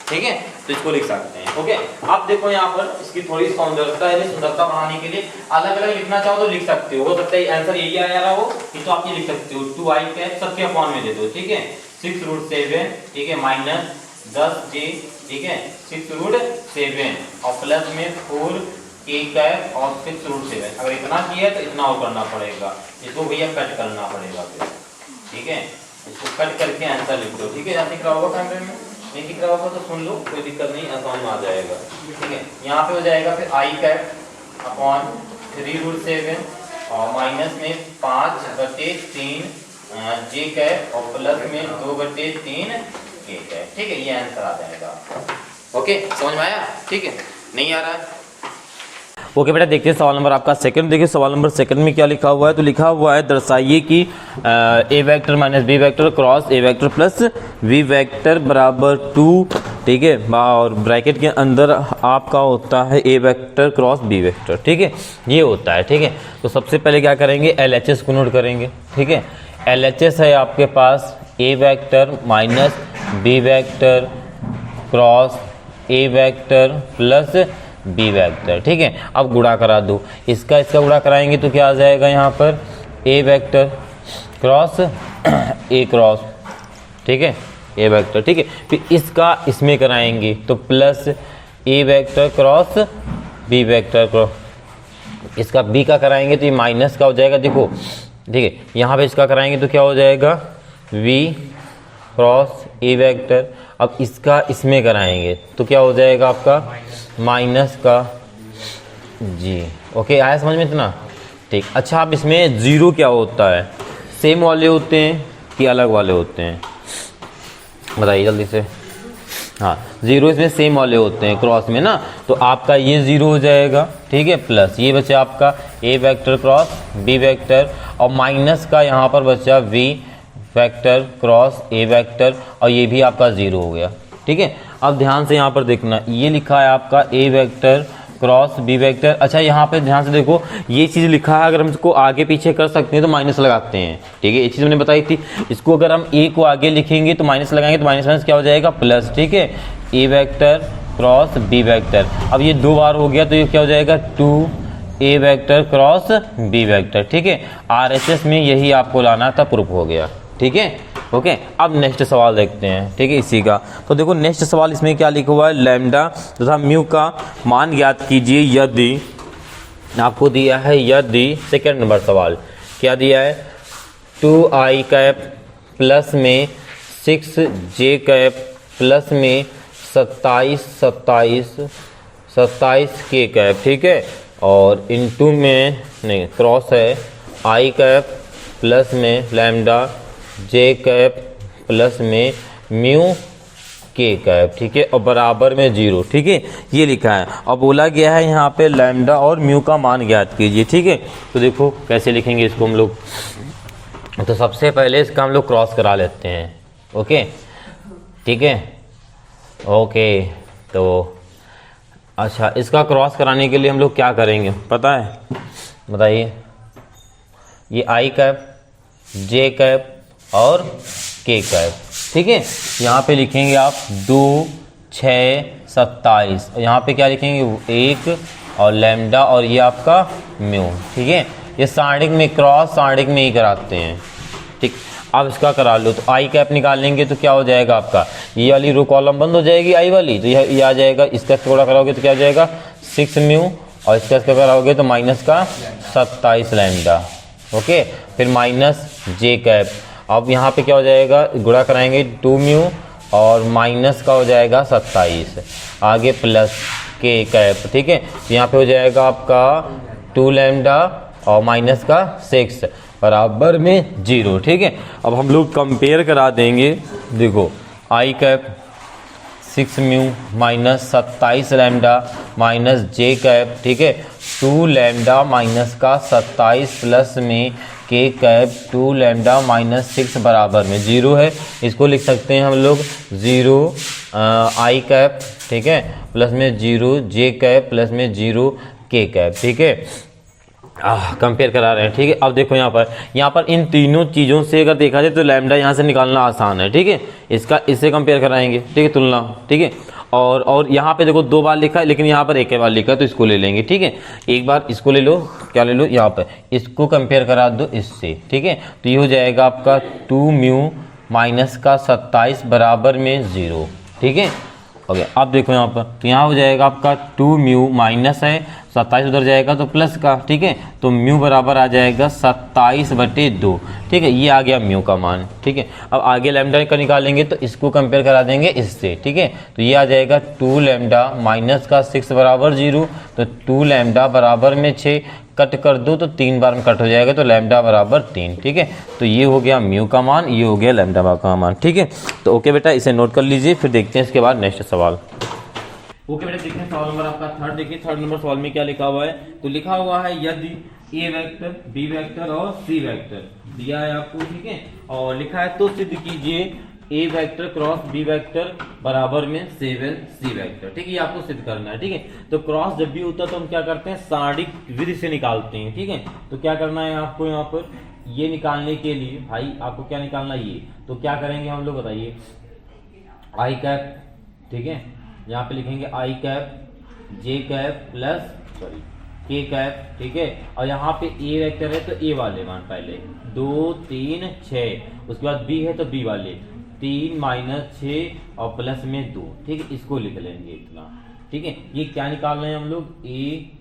ठीक है, तो इसको लिख सकते हैं। ओके, अब देखो यहाँ पर इसकी थोड़ी सुंदरता है, सुंदरता बढ़ाने के लिए अलग अलग लिखना चाहो तो लिख सकते हो सकता है आंसर यही आ रहा हो, ये तो आप ये लिख सकते हो 2i कैप सबके अपॉन में दे दो, ठीक है, 6√7, ठीक है, माइनस 10j, ठीक है, 6√7 और प्लस में 4k कैप और 6√7। अगर इतना किया तो इतना और करना पड़ेगा, इसको भैया कट करना पड़ेगा फिर, ठीक है, इसको कट करके आंसर लिख दो, ठीक है, जैसे दिख रहा होगा कैमरे में, नहीं दिख रहा होगा तो सुन लो, कोई दिक्कत नहीं, आसान में आ जाएगा, ठीक है। यहाँ पे हो जाएगा फिर i कैप अपॉन 3√7 और माइनस में 5/3 j कैप और प्लस में 2/3 k कैप, ठीक है, ये आंसर आ जाएगा। ओके, समझ में आया? ठीक है, नहीं आ रहा है? ओके बेटा, देखते हैं सवाल नंबर आपका सेकंड। देखिए सवाल नंबर सेकंड में क्या लिखा हुआ है, तो लिखा हुआ है दर्शाइए कि A vector minus B vector cross A vector plus B vector बराबर 2, ठीक है, और ब्रैकेट के अंदर आपका होता है A vector cross B vector, ठीक है, ये होता है, ठीक है। तो सबसे पहले क्या करेंगे, LHS को नोट करेंगे, ठीक है। LHS है आपके पास A vector minus B vector cross A vector plus B vector, ठीक है। अब गुणा करा दो, इसका गुणा कराएंगे तो क्या आ जाएगा यहाँ पर A vector cross A cross, ठीक है, ए वेक्टर, ठीक है। फिर इसका इसमें कराएंगे तो plus A vector cross B vector cross, इसका बी का कराएंगे तो ये माइनस का हो जाएगा, देखो, ठीक है, यहाँ पे इसका कराएंगे तो क्या हो जाएगा वी क्रॉस ए वेक्टर। अब इसका इसमें कराएंगे तो क्या हो जाएगा आपका माइनस का जी। ओके, आया समझ में इतना? ठीक। अच्छा, अब इसमें ज़ीरो क्या होता है, सेम वाले होते हैं कि अलग वाले होते हैं, बताइए जल्दी से। हाँ, ज़ीरो इसमें सेम वाले होते हैं क्रॉस में ना, तो आपका ये ज़ीरो हो जाएगा, ठीक है, प्लस ये बचा आपका A vector cross B vector और माइनस का यहाँ पर बचा B vector cross A vector और ये भी आपका ज़ीरो हो गया, ठीक है। अब ध्यान से यहाँ पर देखना, ये लिखा है आपका A vector cross B vector. अच्छा, यहाँ पे ध्यान से देखो, ये चीज़ लिखा है, अगर हम इसको आगे पीछे कर सकते हैं तो माइनस लगाते हैं, ठीक है, ये चीज़ मैंने बताई थी। इसको अगर हम ए को आगे लिखेंगे तो माइनस लगाएंगे तो माइनस माइनस क्या हो जाएगा प्लस, ठीक है, A vector cross B vector. अब ये 2 बार हो गया तो ये क्या हो जाएगा 2 ए वेक्टर क्रॉस बी वेक्टर, ठीक है। RHS में यही आपको लाना था, प्रूफ हो गया, ठीक है। ओके, अब नेक्स्ट सवाल देखते हैं, ठीक है, इसी का। तो देखो नेक्स्ट सवाल इसमें क्या लिखा हुआ है, लैम्डा तथा म्यू का मान ज्ञात कीजिए यदि आपको दिया है, यदि सेकंड नंबर सवाल क्या दिया है 2i कैप प्लस में 6j कैप प्लस में 27 k कैप, ठीक है, और इनटू में नहीं क्रॉस है i कैप प्लस में लैम्डा j कैप प्लस में म्यू k कैप, ठीक है, और बराबर में 0, ठीक है, ये लिखा है। और बोला गया है यहाँ पे लैम्डा और म्यू का मान ज्ञात कीजिए, ठीक है। तो देखो कैसे लिखेंगे इसको हम लोग, तो सबसे पहले इसका हम लोग क्रॉस करा लेते हैं, ओके, ठीक है, ओके। तो अच्छा, इसका क्रॉस कराने के लिए हम लोग क्या करेंगे पता है, बताइए, ये i कैप j कैप और k कैप, ठीक है, यहाँ पे लिखेंगे आप 2 6 27, यहाँ पे क्या लिखेंगे 1 और लैम्डा और ये आपका म्यू, ठीक है। ये साइडिंग में क्रॉस साइडिंग में ही कराते हैं, ठीक। अब इसका करा लो तो i कैप निकालेंगे तो क्या हो जाएगा आपका, ये वाली रो कॉलम बंद हो जाएगी i वाली, तो यह आ जाएगा, इसका थोड़ा कराओगे तो क्या हो जाएगा 6 म्यू और इसका कराओगे तो माइनस का 27 लैम्डा। ओके, फिर माइनस जे कैप। अब यहाँ पे क्या हो जाएगा, गुणा कराएंगे 2 म्यू और माइनस का हो जाएगा 27, आगे प्लस के कैप। ठीक है, तो यहाँ पे हो जाएगा आपका 2 लैम्डा और माइनस का 6 बराबर में 0। ठीक है, अब हम लोग कंपेयर करा देंगे। देखो I cap 6 mu minus 27 lambda minus J cap. ठीक है, 2 लैम्डा माइनस का 27 प्लस में के कैप 2 लैम्डा माइनस 6 बराबर में 0 है। इसको लिख सकते हैं हम लोग 0 आई कैप, ठीक है, प्लस में 0 जे कैप प्लस में 0 के कैप। ठीक है, कंपेयर करा रहे हैं। ठीक है, अब देखो यहाँ पर इन तीनों चीज़ों से अगर देखा जाए तो लैम्डा यहाँ से निकालना आसान है। ठीक है, इससे कंपेयर कराएंगे। ठीक है, तुलना। ठीक है, और यहाँ पे देखो 2 बार लिखा है लेकिन यहाँ पर एक बार लिखा है तो इसको ले लेंगे। ठीक है, एक बार इसको ले लो, क्या ले लो, यहाँ पर इसको कंपेयर करा दो इससे। ठीक है, तो ये हो जाएगा आपका 2 म्यू माइनस का 27 बराबर में 0। ठीक है, ओके, अब देखो यहाँ पर, तो यहाँ हो जाएगा आपका 2 म्यू माइनस है 27 उधर जाएगा तो प्लस का। ठीक है, तो म्यू बराबर आ जाएगा 27/2। ठीक है, ये आ गया म्यू का मान। ठीक है, अब आगे लैम्डा का निकालेंगे तो इसको कंपेयर करा देंगे इससे। ठीक है, तो ये आ जाएगा 2 लैम्डा माइनस का 6 बराबर 0, तो 2 लैम्डा बराबर में 6 कट कर दो तो 3 बार में कट हो जाएगा तो लैम्डा बराबर 3। ठीक है, तो ये हो गया म्यू का मान, ये हो गया लैम्डा का मान। ठीक है, तो ओके बेटा, इसे नोट कर लीजिए, फिर देखते हैं इसके बाद नेक्स्ट सवाल। ओके बेटा, देखते हैं सवाल नंबर आपका थर्ड। देखिए थर्ड नंबर सवाल में क्या लिखा हुआ है, तो लिखा हुआ है यदि ए वेक्टर, बी वेक्टर और सी वेक्टर दिया है आपको। ठीक है, और लिखा है तो सिद्ध कीजिए ए वेक्टर क्रॉस बी वेक्टर बराबर में 7 सी वेक्टर। ठीक है, ये आपको सिद्ध करना है। ठीक है, तो क्रॉस जब भी होता है तो हम क्या करते हैं, सारणिक विधि से निकालते हैं। ठीक है, तो क्या करना है आपको, यहाँ पर ये निकालने के लिए भाई आपको क्या निकालना है, ये तो क्या करेंगे हम लोग, बताइए, आई कैप। ठीक है, यहाँ पे लिखेंगे आई कैप जे कैप प्लस सॉरी के कैप। ठीक है, और यहाँ पे ए वेक्टर है तो ए वाले मान पहले 2 3 6, उसके बाद बी है तो बी वाले 3 माइनस 6 और प्लस में 2। ठीक है, इसको लिख लेंगे इतना। ठीक है, ये क्या निकाल रहे हैं हम लोग, ए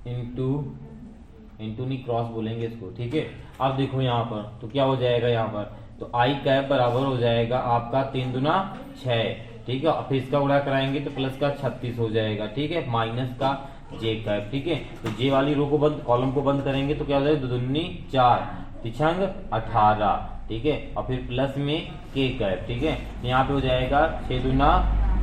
इंटू नहीं क्रॉस बोलेंगे इसको। ठीक है, अब देखो यहाँ पर तो क्या हो जाएगा, यहाँ पर तो आई कैप बराबर हो जाएगा आपका 3 दूना 6। ठीक है, फिर इसका गुणा कराएंगे तो प्लस का 36 हो जाएगा। ठीक है, माइनस का जे कैप। ठीक है, तो जे वाली रो को बंद, कॉलम को बंद करेंगे तो क्या हो जाएगा, 2 दूनी 4 तिछंग 18। ठीक है, और फिर प्लस में के कैप। ठीक है, यहाँ पे हो जाएगा 6 दूना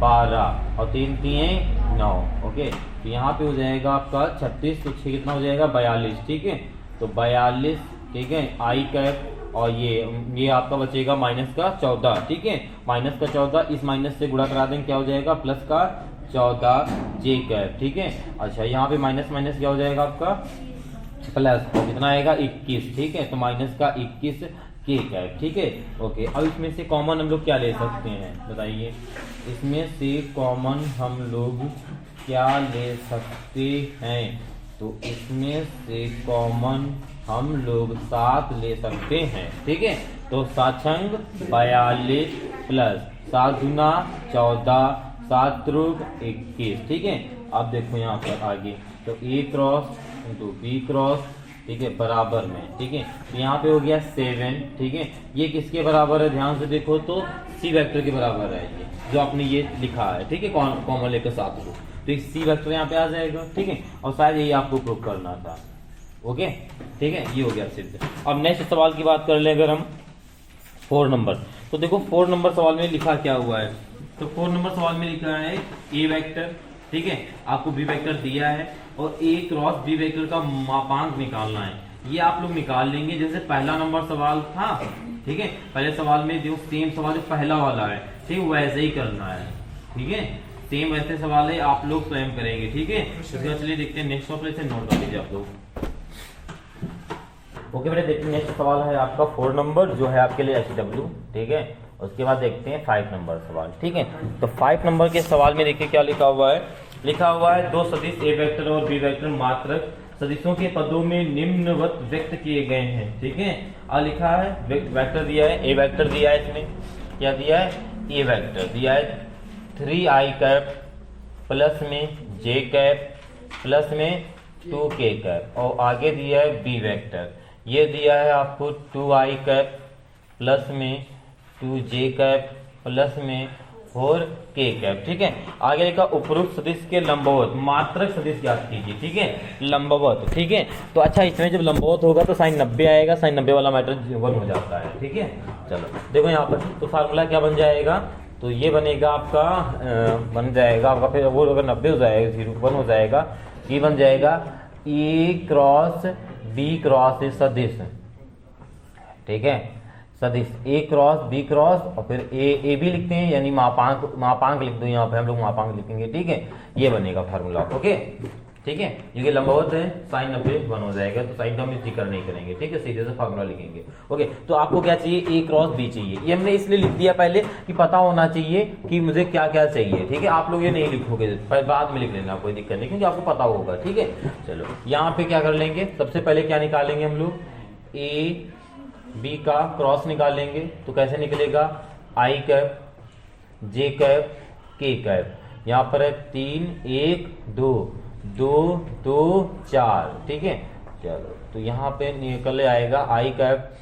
12 और 3 3 9। ओके, तो यहाँ पे हो जाएगा आपका 36, तो 6 कितना हो जाएगा 42। ठीक है, तो 42। ठीक है, आई कैप और ये आपका बचेगा माइनस का 14। ठीक है, माइनस का 14, इस माइनस से गुणा करा देंगे, क्या हो जाएगा प्लस का 14 जे कैप। ठीक है, अच्छा यहाँ पे माइनस माइनस क्या हो जाएगा आपका प्लस, तो कितना आएगा 21। ठीक है, तो माइनस का 21 के कैप। ठीक है, ओके, अब इसमें से कॉमन हम लोग क्या ले सकते हैं, बताइए, इसमें से कॉमन हम लोग क्या ले सकते हैं, तो इसमें से कॉमन हम लोग 7 ले सकते हैं। ठीक है, तो 7 छंग 42 प्लस 7 दूना 14 7 त्रुक 21। ठीक है, अब देखो यहाँ पर आगे तो ए क्रॉस इंटू बी क्रॉस। ठीक है, बराबर में। ठीक है, तो यहाँ पे हो गया 7। ठीक है, ये किसके बराबर है, ध्यान से देखो तो सी वेक्टर के बराबर है, ये जो आपने ये लिखा है। ठीक है, कॉमन लेकर 7 को, तो एक सी वेक्टर यहाँ पे आ जाएगा। ठीक है, और शायद यही आपको प्रूव करना था। ओके, ठीक है, ये हो गया सिद्ध। अब नेक्स्ट सवाल की बात कर ले अगर हम 4 नंबर, तो देखो 4 नंबर सवाल में लिखा क्या हुआ है, तो 4 नंबर सवाल में लिखा है ए वेक्टर। ठीक है, आपको बी वेक्टर दिया है और ए क्रॉस बी वेक्टर का मापांक निकालना है। ये आप लोग निकाल लेंगे जैसे पहला नंबर सवाल था। ठीक है, पहले सवाल में जो सेम सवाल जो पहला वाला है, ठीक, वैसे ही करना है। ठीक है, सेम वैसे सवाल है, आप लोग स्वयं करेंगे। ठीक है, इसके बाद चलिए देखते हैं नेक्स्ट सवाल, इसे नोट कर लीजिए आप लोग। ओके बेटा, देखिए नेक्स्ट सवाल है आपका 4 नंबर जो है आपके लिए HW। ठीक है, उसके बाद देखते हैं 5 नंबर सवाल। ठीक है, तो 5 नंबर के सवाल में देखिए क्या लिखा हुआ है, लिखा हुआ है 2 सदिश ए वेक्टर और बी वेक्टर मात्रक सदिशों के पदों में निम्नवत व्यक्त किए गए हैं। ठीक है, और लिखा है वेक्टर दिया है, ए वेक्टर दिया है, इसमें क्या दिया है, ए वेक्टर दिया है 3i कैप प्लस में जे कैप प्लस में 2k कैप और आगे दिया है b वेक्टर, ये दिया है आपको 2i कैप प्लस में 2j कैप प्लस में 4k कैप। ठीक है, आगे लिखा उपरोक्त सदिश के लंबवत मात्रक सदिश ज्ञात कीजिए। ठीक है, लंबवत। ठीक है, तो अच्छा इसमें जब लंबवत होगा तो साइन 90 आएगा, साइन 90 वाला मैटर 1 हो जाता है। ठीक है, चलो देखो यहाँ पर तो फार्मूला क्या बन जाएगा, तो ये बनेगा आपका बन जाएगा आपका, फिर वो अगर 90 हो जाएगा 0 1 हो जाएगा, ये बन जाएगा ए क्रॉस बी क्रॉस सदिश। ठीक है, सदिश ए क्रॉस बी क्रॉस और फिर ए बी लिखते हैं, यानी मापांक लिख दो, यहाँ पे हम लोग मापांक लिखेंगे। ठीक है, ये बनेगा फार्मूला। ओके, ठीक है, क्योंकि लंबवत है साइन 90 1 हो जाएगा, तो साइन का हम जिक्र नहीं करेंगे। ठीक है, सीधे से फार्मूला लिखेंगे। ओके, तो आपको क्या चाहिए, ए क्रॉस बी चाहिए। ये हमने इसलिए लिख दिया पहले कि पता होना चाहिए कि मुझे क्या क्या चाहिए। ठीक है, आप लोग ये नहीं लिखोगे, बाद में लिख लेना, कोई दिक्कत नहीं, क्योंकि आपको पता होगा। ठीक है, चलो यहाँ पे क्या कर लेंगे, सबसे पहले क्या निकालेंगे हम लोग, ए बी का क्रॉस निकालेंगे। तो कैसे निकलेगा, आई कैप जे कैप के कैप, यहाँ पर है 3 1 2 2 2 4। ठीक है, चलो तो यहाँ पे निकल आएगा आई कैप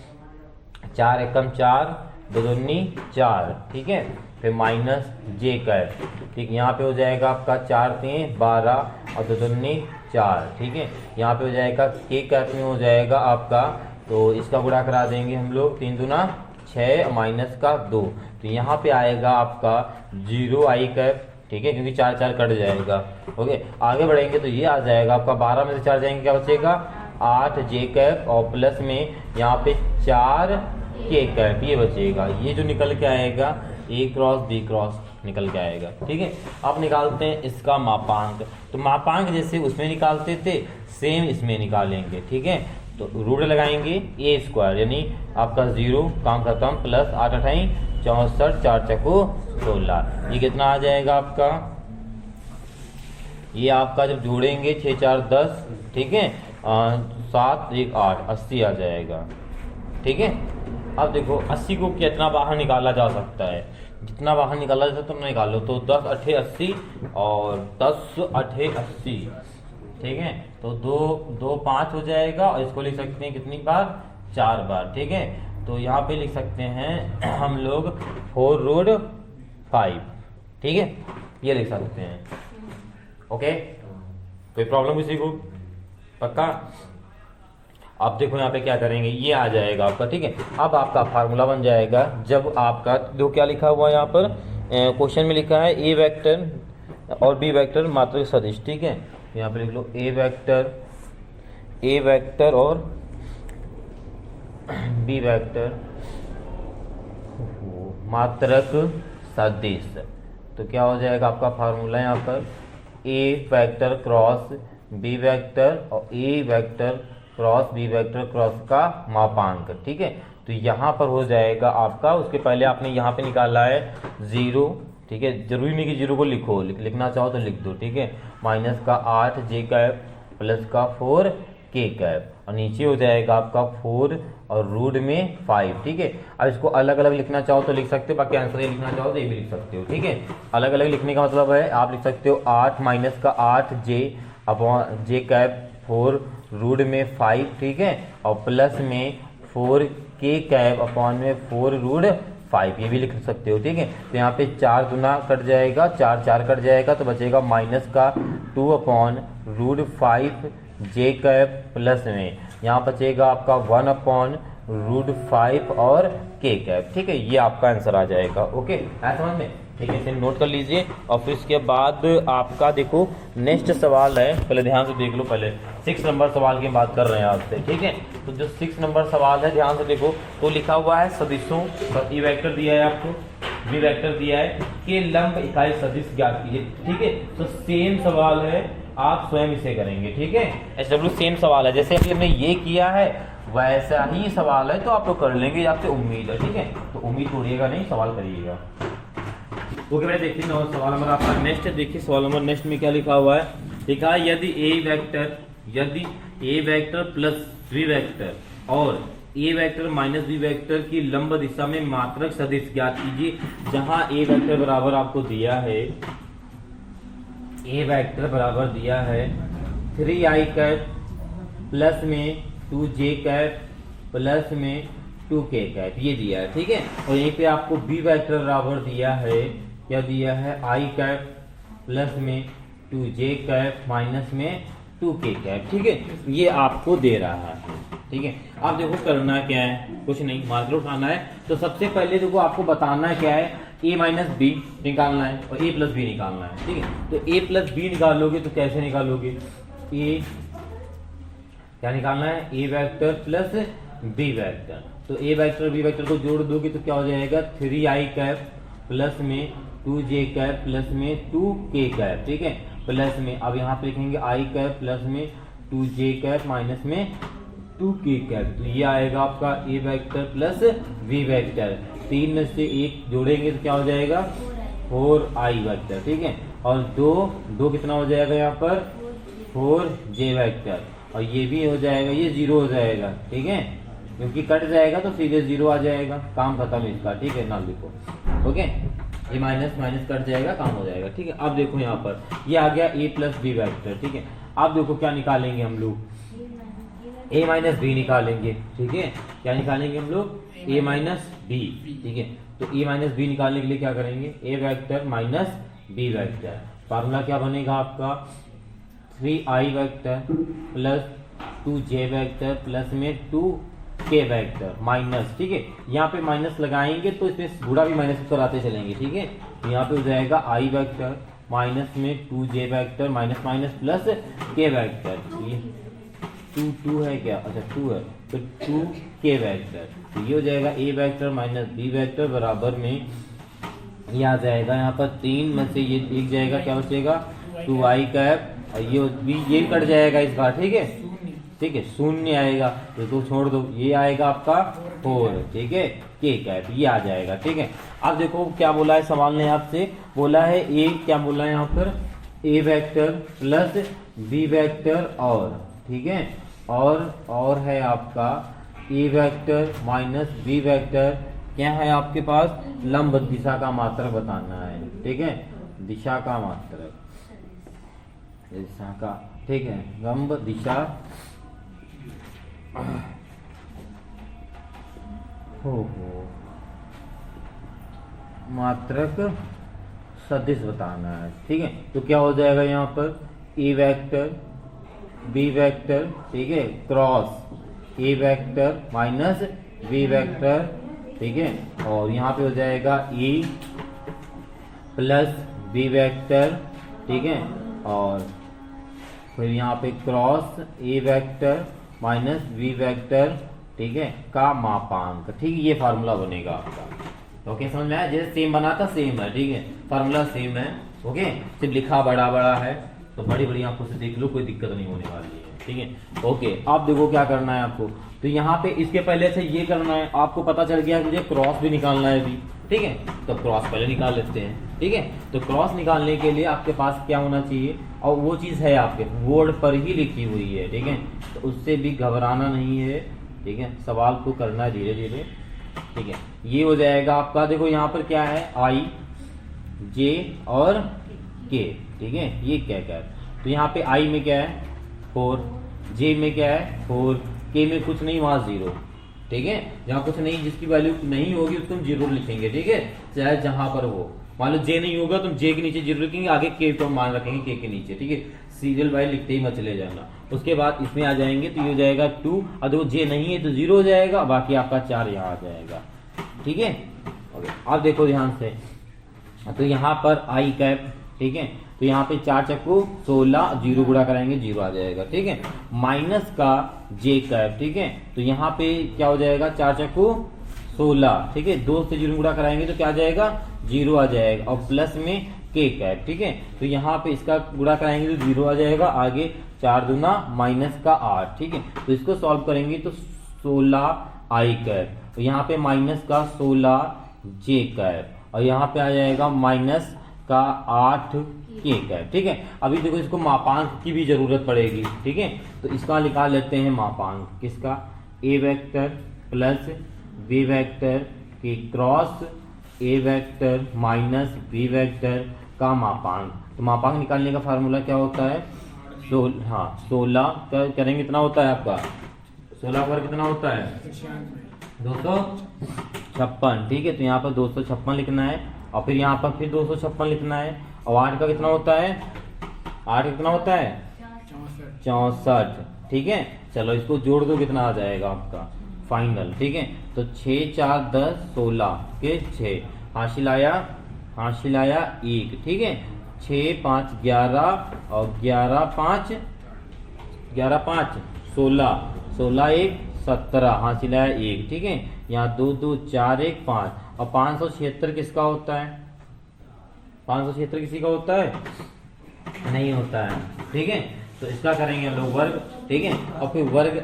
4 एकम 4 2 दूनी 4। ठीक है, फिर माइनस जे कैप। ठीक, यहाँ पे हो जाएगा आपका 4 3 12 और 2 दूनी 4। ठीक है, यहाँ पे हो जाएगा के कैप में हो जाएगा आपका, तो इसका गुणा करा देंगे हम लोग, 3 दूना 6 माइनस का 2, तो यहाँ पे आएगा आपका 0 आई कैप। ठीक है, क्योंकि 4 4 कट जाएगा। ओके, आगे बढ़ेंगे तो ये आ जाएगा आपका 12 में से 4 जाएंगे, क्या बचेगा 8 जे कैप और प्लस में यहाँ पे 4 के कैप, ये बचेगा। ये जो निकल के आएगा ए क्रॉस बी क्रॉस निकल के आएगा। ठीक है, अब निकालते हैं इसका मापांक। तो मापांक जैसे उसमें निकालते थे सेम इसमें निकालेंगे। ठीक है, तो रूट लगाएंगे ए स्क्वायर, यानी आपका 0 काम खत्म, प्लस 8 8 64 4 चको 16। ये कितना आ जाएगा आपका, ये आपका जब जोड़ेंगे 6 4 10। ठीक है, 7 1 8 80 आ जाएगा। ठीक है, अब देखो 80 को कितना बाहर निकाला जा सकता है, जितना बाहर निकाला जा सकता है उतना निकालो। तो 10 8 80 और 10 8 80। ठीक है, तो 2 2 5 हो जाएगा, और इसको लिख सकते हैं कितनी बार, 4 बार। ठीक है, तो यहाँ पे लिख सकते हैं हम लोग 4 रूट 5। ठीक है, ये लिख सकते हैं। ओके, कोई प्रॉब्लम किसी को, पक्का। अब देखो यहाँ पे क्या करेंगे, ये आ जाएगा आपका। ठीक है, अब आपका फार्मूला बन जाएगा जब आपका, जो क्या लिखा हुआ है यहाँ पर क्वेश्चन में लिखा है ए वेक्टर और बी वेक्टर मात्रक सदिश। ठीक है, यहाँ पे लिख लो ए वेक्टर और बी वेक्टर मात्रक सदिश। तो क्या हो जाएगा आपका फार्मूला यहाँ पर, A vector cross B vector और A vector cross B vector cross का मापांक। ठीक है, तो यहाँ पर हो जाएगा आपका, उसके पहले आपने यहाँ पे निकाला है 0। ठीक है, जरूरी नहीं कि 0 को लिखो, लिखना चाहो तो लिख दो। ठीक है, माइनस का 8 जे कैप प्लस का 4 के कैप, और नीचे हो जाएगा आपका 4 और रूट में 5। ठीक है, अब इसको अलग अलग लिखना चाहो तो लिख सकते हो, बाकी आंसर ये लिखना चाहो तो ये भी लिख सकते हो। ठीक है, अलग अलग लिखने का मतलब है आप लिख सकते हो 8 माइनस का 8 जे अपॉन जे कैप 4 रूट में 5। ठीक है, और प्लस में 4 के कैप अपॉन में 4 रूट 5, ये भी लिख सकते हो। ठीक है, तो यहाँ पे 4 दूना कट जाएगा, 4 4 कट जाएगा, तो बचेगा माइनस का 2 अपॉन रूट 5 जे कैप प्लस में यहाँ बचेगा आपका 1 अपॉन रूट 5 और के कैप। ठीक है, ये आपका आंसर आ जाएगा। ओके, ऐसा समझ में। ठीक है, इसे नोट कर लीजिए, और फिर इसके बाद आपका देखो नेक्स्ट सवाल है, पहले ध्यान से देख लो। पहले 6 नंबर सवाल की बात कर रहे हैं आपसे। ठीक है, तो जो 6 नंबर सवाल है ध्यान से देखो, तो लिखा हुआ है सदिशों, ई वेक्टर दिया है आपको, बी वेक्टर दिया है कि लंब इकाई सदिश ज्ञात कीजिए। ठीक है, तो सेम सवाल है, आप स्वयं इसे करेंगे। ठीक है, SW सेम सवाल है, जैसे अभी हमने ये किया है वैसा ही सवाल है, तो आप लोग कर लेंगे, आपसे उम्मीद है। ठीक है, तो उम्मीद तोड़िएगा नहीं, सवाल करिएगा। ओके भाई, देखिए सवाल नंबर आपका नेक्स्ट। देखिए सवाल नंबर नेक्स्ट में क्या लिखा हुआ है, लिखा है यदि ए वेक्टर प्लस बी वेक्टर और A vector minus B vector की लंब दिशा में मात्रक सदिश ज्ञात कीजिए। जहां ए वेक्टर बराबर आपको दिया है, ए वेक्टर बराबर दिया है 3i कैप प्लस में 2j कैप प्लस में 2k कैप, ये दिया है, ठीक है। और यहीं पे आपको b वेक्टर बराबर दिया है, क्या दिया है, i कैप प्लस में 2j कैप माइनस में 2k कैप, ठीक है, ये आपको दे रहा है, ठीक है। आप देखो करना क्या है, कुछ नहीं, मार्कर उठाना है। तो सबसे पहले देखो आपको बताना है क्या है, a माइनस बी निकालना है और a प्लस बी निकालना है, ठीक है। तो a प्लस बी निकालोगे तो कैसे निकालोगे, a क्या निकालना है, a vector plus b vector. तो a वेक्टर b वेक्टर को जोड़ दोगे तो क्या हो जाएगा, 3i कैप प्लस में 2j कैप प्लस में 2k कैप, ठीक है, प्लस में अब यहाँ पे लिखेंगे i कैप प्लस में 2j कैप माइनस में 2k कैप। तो ये आएगा आपका a vector plus v vector, तीन में से एक जोड़ेंगे तो क्या हो जाएगा, 4i वेक्टर, ठीक है। और दो कितना हो जाएगा यहाँ पर, 4j वेक्टर, और ये भी हो जाएगा, ये 0 हो जाएगा, ठीक है, क्योंकि कट जाएगा तो सीधे 0 आ जाएगा, काम खत्म इसका, ठीक है ना, लिखो, ओके, ये माइनस माइनस कट जाएगा, काम हो जाएगा, ठीक है। अब देखो यहाँ पर ये आ गया a प्लस बी वैक्टर, ठीक है। अब देखो क्या निकालेंगे हम लोग, a माइनस बी निकालेंगे, ठीक है, क्या निकालेंगे हम लोग, a माइनस बी, ठीक है। तो a माइनस बी निकालने के लिए क्या करेंगे, a vector minus b vector, formula क्या बनेगा आपका, 3i vector plus 2j vector plus में 2k वेक्टर माइनस, ठीक है, यहाँ पे माइनस लगाएंगे तो इसमें गुणा भी माइनस कराते चलेंगे, ठीक है। तो यहाँ पे हो जाएगा i वेक्टर माइनस में 2j vector minus minus plus k vector, ये 2 है क्या, अच्छा 2 है, तो 2k वेक्टर, तो ये हो जाएगा a vector minus b vector बराबर में ये आ जाएगा यहाँ पर 3 में से ये एक जाएगा, क्या बचेगा, 2i कैप, ये कट जाएगा इस बार, ठीक है, ठीक है, शून्य आएगा तो छोड़ दो, ये आएगा आपका 4, ठीक है, k कैप, ये आ जाएगा, ठीक है। अब देखो क्या बोला है सवाल ने आपसे, बोला है a, क्या बोला है यहाँ पर, a vector plus b vector और, ठीक है, और है आपका a vector minus b vector, क्या है आपके पास, लंब दिशा का मात्रक बताना है, ठीक है, दिशा का मात्रक, दिशा का, ठीक है, लंब दिशा हो मात्रक सदिश बताना है, ठीक है। तो क्या हो जाएगा यहाँ पर, a वेक्टर b वेक्टर, ठीक है, cross a vector minus b vector, ठीक है, और यहाँ पे हो जाएगा a प्लस b वेक्टर, ठीक है, और फिर यहाँ पे cross a vector minus b vector, ठीक है, का मापांक, ठीक है, ये फार्मूला बनेगा आपका, ओके, समझ में आया, जैसे सेम बना था सेम है, ठीक है, फार्मूला सेम है, ओके, सिर्फ लिखा बड़ा बड़ा है, तो बड़ी बड़ी आंखों से देख लो, कोई दिक्कत नहीं होने वाली है, ठीक है, ओके। अब देखो क्या करना है आपको, तो यहाँ पे इसके पहले से ये करना है, आपको पता चल गया मुझे क्रॉस भी निकालना है अभी, ठीक है, तो क्रॉस पहले निकाल लेते हैं, ठीक है। तो क्रॉस निकालने के लिए आपके पास क्या होना चाहिए, और वो चीज़ है आपके बोर्ड पर ही लिखी हुई है, ठीक है, तो उससे भी घबराना नहीं है, ठीक है, सवाल को करना है धीरे धीरे, ठीक है। ये हो जाएगा आपका, देखो यहाँ पर क्या है, i j और k, ठीक है, ये क्या है, तो यहाँ पे i में क्या है 4, j में क्या है 4, k में कुछ नहीं, वहां 0, ठीक है, जहाँ कुछ नहीं, जिसकी वैल्यू नहीं होगी उसको हम 0 लिखेंगे, ठीक है, चाहे जहां पर हो, मान लो j नहीं होगा तो हम j के नीचे 0 लिखेंगे, आगे k को मान रखेंगे k के नीचे, ठीक है, सीरियल वाइज लिखते ही मत चले जाना। उसके बाद इसमें आ जाएंगे तो ये हो जाएगा 2, और देखो j नहीं है तो 0 हो जाएगा, बाकी आपका 4 यहाँ आ जाएगा, ठीक है, ओके। अब देखो ध्यान से, तो यहाँ पर i कैप, ठीक है, तो यहाँ पे 4 चक्कू 16, 0 गुणा कराएंगे 0 आ जाएगा, ठीक है, माइनस का j कैप, ठीक है, तो यहाँ पे क्या हो जाएगा, 4 चक्कू 16, ठीक है, 2 से 0 गुणा कराएंगे तो क्या आ जाएगा, 0 आ जाएगा, और प्लस में k कैप, ठीक है, तो यहाँ पे इसका गुणा कराएंगे तो 0 आ जाएगा, आगे 4 दूना माइनस का 8, ठीक है, तो इसको सॉल्व करेंगे तो 16 i कैप, तो यहाँ पे माइनस का 16 j कैप, और यहाँ पे आ जाएगा माइनस का 8 k कैप, ठीक है। अभी देखो इसको मापांक की भी जरूरत पड़ेगी, ठीक है, तो इसका निकाल लेते हैं मापांक, किसका, a vector plus b vector की cross a vector minus b vector का मापांक। तो मापांक निकालने का फार्मूला क्या होता है, हाँ 16 करेंगे कितना होता है आपका 16 पर कितना होता है 256। ठीक है, तो यहाँ पर 256 लिखना है और फिर यहाँ पर फिर 256 लिखना है। और 8 का कितना होता है 8 कितना होता है 64। ठीक है, चलो इसको जोड़ दो कितना आ जाएगा आपका फाइनल। ठीक है, तो 6 4 10 16 के 6 हासिल आया 1। ठीक है, 6 5 11 और 11 5 16 16 1 17 हासिल आया 1। ठीक है, यहाँ 2 2 4 1 5 और 576 किसका होता है 576 किसी का होता है नहीं होता है। ठीक है, तो इसका करेंगे हम लोग वर्ग। ठीक है, और फिर वर्ग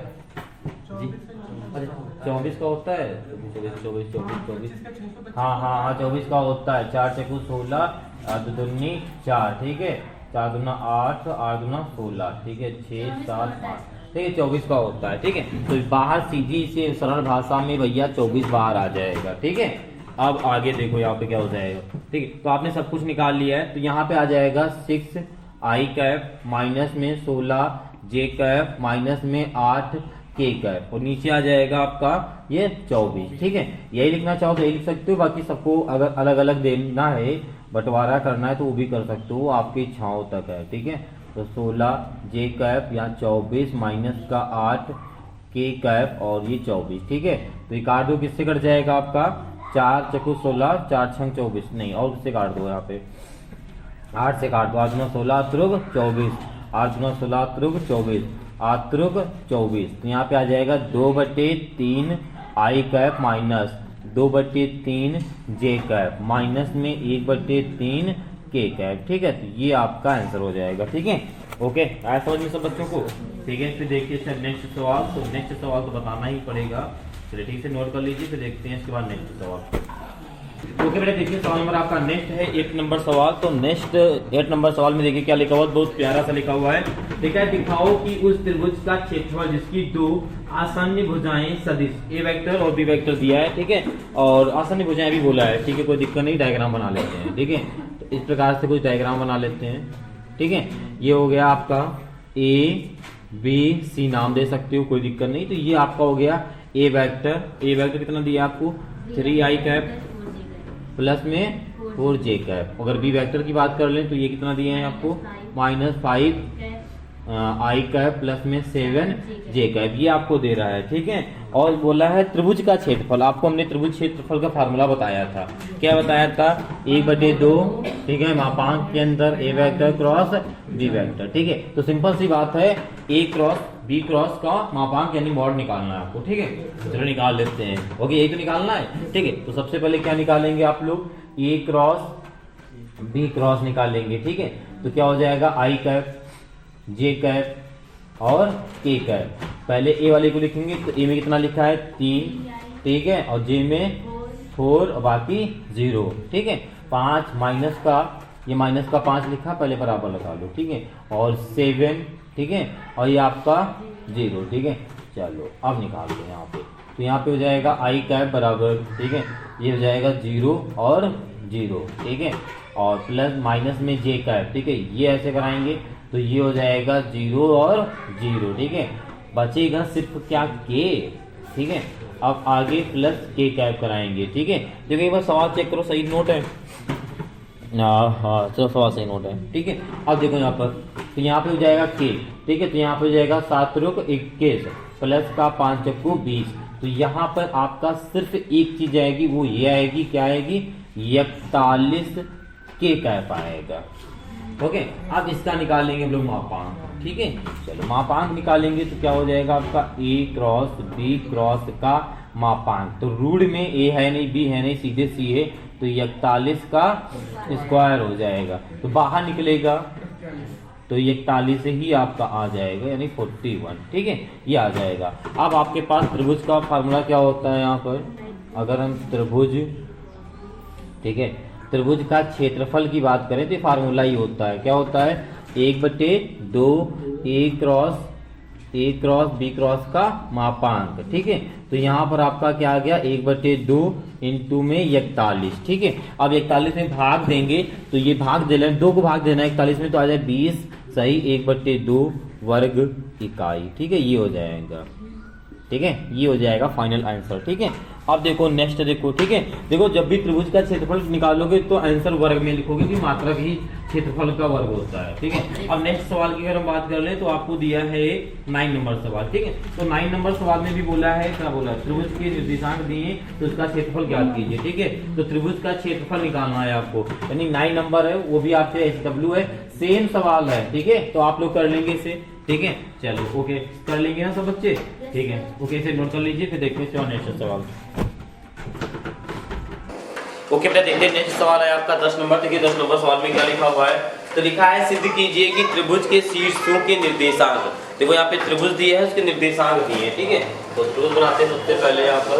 जी अरे 24 का होता है 24 हाँ 24 का होता है 4 चक्कू 16 2 दूनी 4। ठीक है, 4 दूना 8 8 दूना 16। ठीक है, 6 7 8। ठीक है, 24 का होता है। ठीक है, तो बाहर सीधी से सरल भाषा में भैया 24 बाहर आ जाएगा। ठीक है, अब आगे देखो यहाँ पे क्या हो जाएगा। ठीक है, तो आपने सब कुछ निकाल लिया है, तो यहाँ पे आ जाएगा 6 आई कैप माइनस में 16 जे कैप माइनस में 8 के कैप और नीचे आ जाएगा आपका ये 24। ठीक है, यही लिखना चाहो तो यही लिख सकते हो, बाकी सबको अगर अलग अलग देना है बंटवारा करना है तो वो भी कर सकते हो, आपकी इच्छाओं तक है। ठीक है, तो 16 जे कैप या 24 माइनस का 8 के कैप और ये 24। ठीक है, तो ये काट दो, किससे कट जाएगा आपका 4 चक्कू 16 4 6 24 नहीं और किससे काट दो यहाँ पे 8 से काट दो। 8 गुना 16 त्रुग 24 8 गुना 16 त्रुग 24 8 त्रुग 24। तो यहाँ पे आ जाएगा 2/3 आई कैप माइनस 2/3 जे कैप माइनस में 1/3 के कैप। ठीक है, तो ये आपका आंसर हो जाएगा। ठीक है, ओके आया समझ में सब बच्चों को। ठीक है, फिर देखिए सर नेक्स्ट सवाल। तो नेक्स्ट सवाल तो बताना ही पड़ेगा, चलिए ठीक से नोट कर लीजिए, फिर देखते हैं इसके बाद नेक्स्ट सवाल। ओके बेटा, देखिए सवाल नंबर आपका नेक्स्ट है 8 नंबर सवाल। तो नेक्स्ट 8 नंबर सवाल में देखिए क्या लिखा हुआ, बहुत प्यारा सा लिखा हुआ है। देखा है, दिखाओ कि उस त्रिभुज का क्षेत्रफल जिसकी 2 आसन्न भुजाएं सदिश ए वेक्टर और बी वेक्टर दिया है। ठीक है, और आसन्न भुजाएं भी बोला है। ठीक है, कोई दिक्कत नहीं, डायग्राम बना लेते हैं। ठीक है, तो इस प्रकार से कुछ डायग्राम बना लेते हैं। ठीक है, ये हो गया आपका ए बी सी नाम दे सकते हो, कोई दिक्कत नहीं। तो ये आपका हो गया ए वेक्टर कितना दिया आपको 3 आई कैप प्लस में 4 जे कैप। अगर बी वेक्टर की बात कर लें तो ये कितना दिए हैं आपको -5 आई कैप प्लस में 7 जे कैप, ये आपको दे रहा है। ठीक है, और बोला है त्रिभुज का क्षेत्रफल। आपको हमने त्रिभुज क्षेत्रफल का फार्मूला बताया था, क्या बताया था 1/2। ठीक है, मापांक के अंदर ए वेक्टर क्रॉस बी वेक्टर। ठीक है, तो सिंपल सी बात है ए क्रॉस बी क्रॉस का मापांक यानी मॉड निकालना है आपको। ठीक है, चलो निकाल लेते हैं। ओके, यही तो निकालना है। ठीक है, तो सबसे पहले क्या निकालेंगे आप लोग ए क्रॉस बी क्रॉस निकालेंगे। ठीक है, तो क्या हो जाएगा आई कैप जे कैप और के कैप। पहले ए वाले को लिखेंगे, तो ए में कितना लिखा है 3। ठीक है, और जे में 4 और बाकी 0। ठीक है, 5 माइनस का ये माइनस का 5 लिखा, पहले बराबर लगा लो। ठीक है, और 7। ठीक है, और ये आपका 0। ठीक है, चलो अब निकाल दो यहाँ पे। तो यहाँ पे हो जाएगा आई कैप बराबर, ठीक है, ये हो जाएगा 0 और 0। ठीक है, और प्लस माइनस में जे कैप। ठीक है, ये ऐसे कराएंगे तो ये हो जाएगा 0 और 0। ठीक है, बचेगा सिर्फ क्या के। ठीक है, अब आगे प्लस के कैप कराएंगे। ठीक है, देखो एक बार सवाल चेक करो, सही नोट है। हाँ चलो सवाल सही नोट है। ठीक है, अब देखो यहाँ पर, तो यहाँ पे हो जाएगा के। ठीक है, तो यहाँ पे हो जाएगा 7 रुक 21 प्लस का 5 चक्कू 20। तो यहाँ पर आपका सिर्फ एक चीज आएगी, वो ये आएगी, क्या आएगी 41 के कैप आएगा। ओके, अब इसका निकालेंगे हम लोग मापांक। ठीक है, चलो मापांक निकालेंगे तो क्या हो जाएगा आपका ए क्रॉस बी क्रॉस का मापांक। तो रूट में ए है नहीं बी है नहीं, सीधे सी है, तो 41 का स्क्वायर हो जाएगा। तो बाहर निकलेगा तो 41 ही आपका आ जाएगा, यानी 41। ठीक है, ये आ जाएगा। अब आपके पास त्रिभुज का फार्मूला क्या होता है यहाँ पर, अगर हम त्रिभुज, ठीक है, त्रिभुज का क्षेत्रफल की बात करें तो फार्मूला ही होता है, क्या होता है 1/2 ए क्रॉस बी क्रॉस का मापांक। ठीक है, तो यहाँ पर आपका क्या आ गया 1/2 इंटू में 41। ठीक है, अब 41 में भाग देंगे तो ये भाग दे लें, 2 को भाग देना है 41 में, तो आ जाए 20 सही 1/2 वर्ग इकाई। ठीक है, ये हो जाएगा। ठीक है, ये हो जाएगा फाइनल आंसर। ठीक है, अब देखो नेक्स्ट देखो। ठीक है, देखो जब भी त्रिभुज का क्षेत्रफल निकालोगे तो आंसर वर्ग में लिखोगे कि मात्रक ही क्षेत्रफल का वर्ग होता है। ठीक है, अब नेक्स्ट सवाल की अगर हम बात कर ले तो आपको दिया है 9 नंबर सवाल। ठीक है, तो 9 नंबर सवाल में भी बोला है, क्या बोला है, त्रिभुज के निर्देशांक दिए तो उसका क्षेत्रफल ज्ञात कीजिए। ठीक है, तो त्रिभुज का क्षेत्रफल निकालना है आपको, यानी 9 नंबर है, वो भी आपसे SW है, सेम सवाल है। ठीक है, तो आप लोग कर लेंगे इसे। ठीक है, चलो ओके, कर लेंगे ना सब बच्चे। ठीक है, ओके, इसे नोट कर लीजिए, फिर देखते हैं नेक्स्ट सवाल। ओके बेटा, देखते हैं नेक्स्ट सवाल है आपका 10 नंबर। देखिए 10 नंबर सवाल में क्या लिखा हुआ है, तो लिखा है सिद्ध कीजिए कि त्रिभुज के शीर्षों के निर्देशांक। देखो यहाँ पे त्रिभुज दिए है, उसके निर्देशांक दिए हैं। ठीक है, तो त्रिभुज बनाते हैं सबसे पहले यहाँ पर।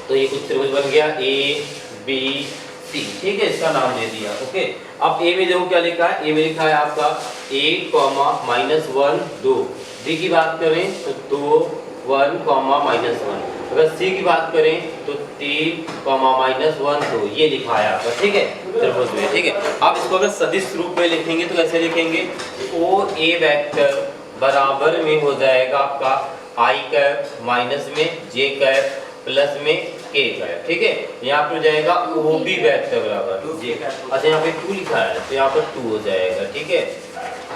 तो ये कुछ त्रिभुज बन गया ABC। ठीक है, इसका नाम दे दिया। ओके, अब ए में देखो क्या लिखा है, ए में लिखा है आपका 1, -1 2। बी की बात करें तो 2 1, -1। अगर सी की बात करें तो 3, -1 2। ये लिखा है आपका। ठीक है, त्रिभुज में। ठीक है, आप इसको अगर सदिश रूप में लिखेंगे तो कैसे लिखेंगे, ओ ए वेक्टर बराबर में हो जाएगा आपका i कैप माइनस में j कैप प्लस में k कैप। ठीक है, यहाँ पे हो जाएगा ओ बी वेक्टर बराबर j। अच्छा, यहाँ पे 2 लिखा है तो यहाँ पर 2 हो जाएगा। ठीक है,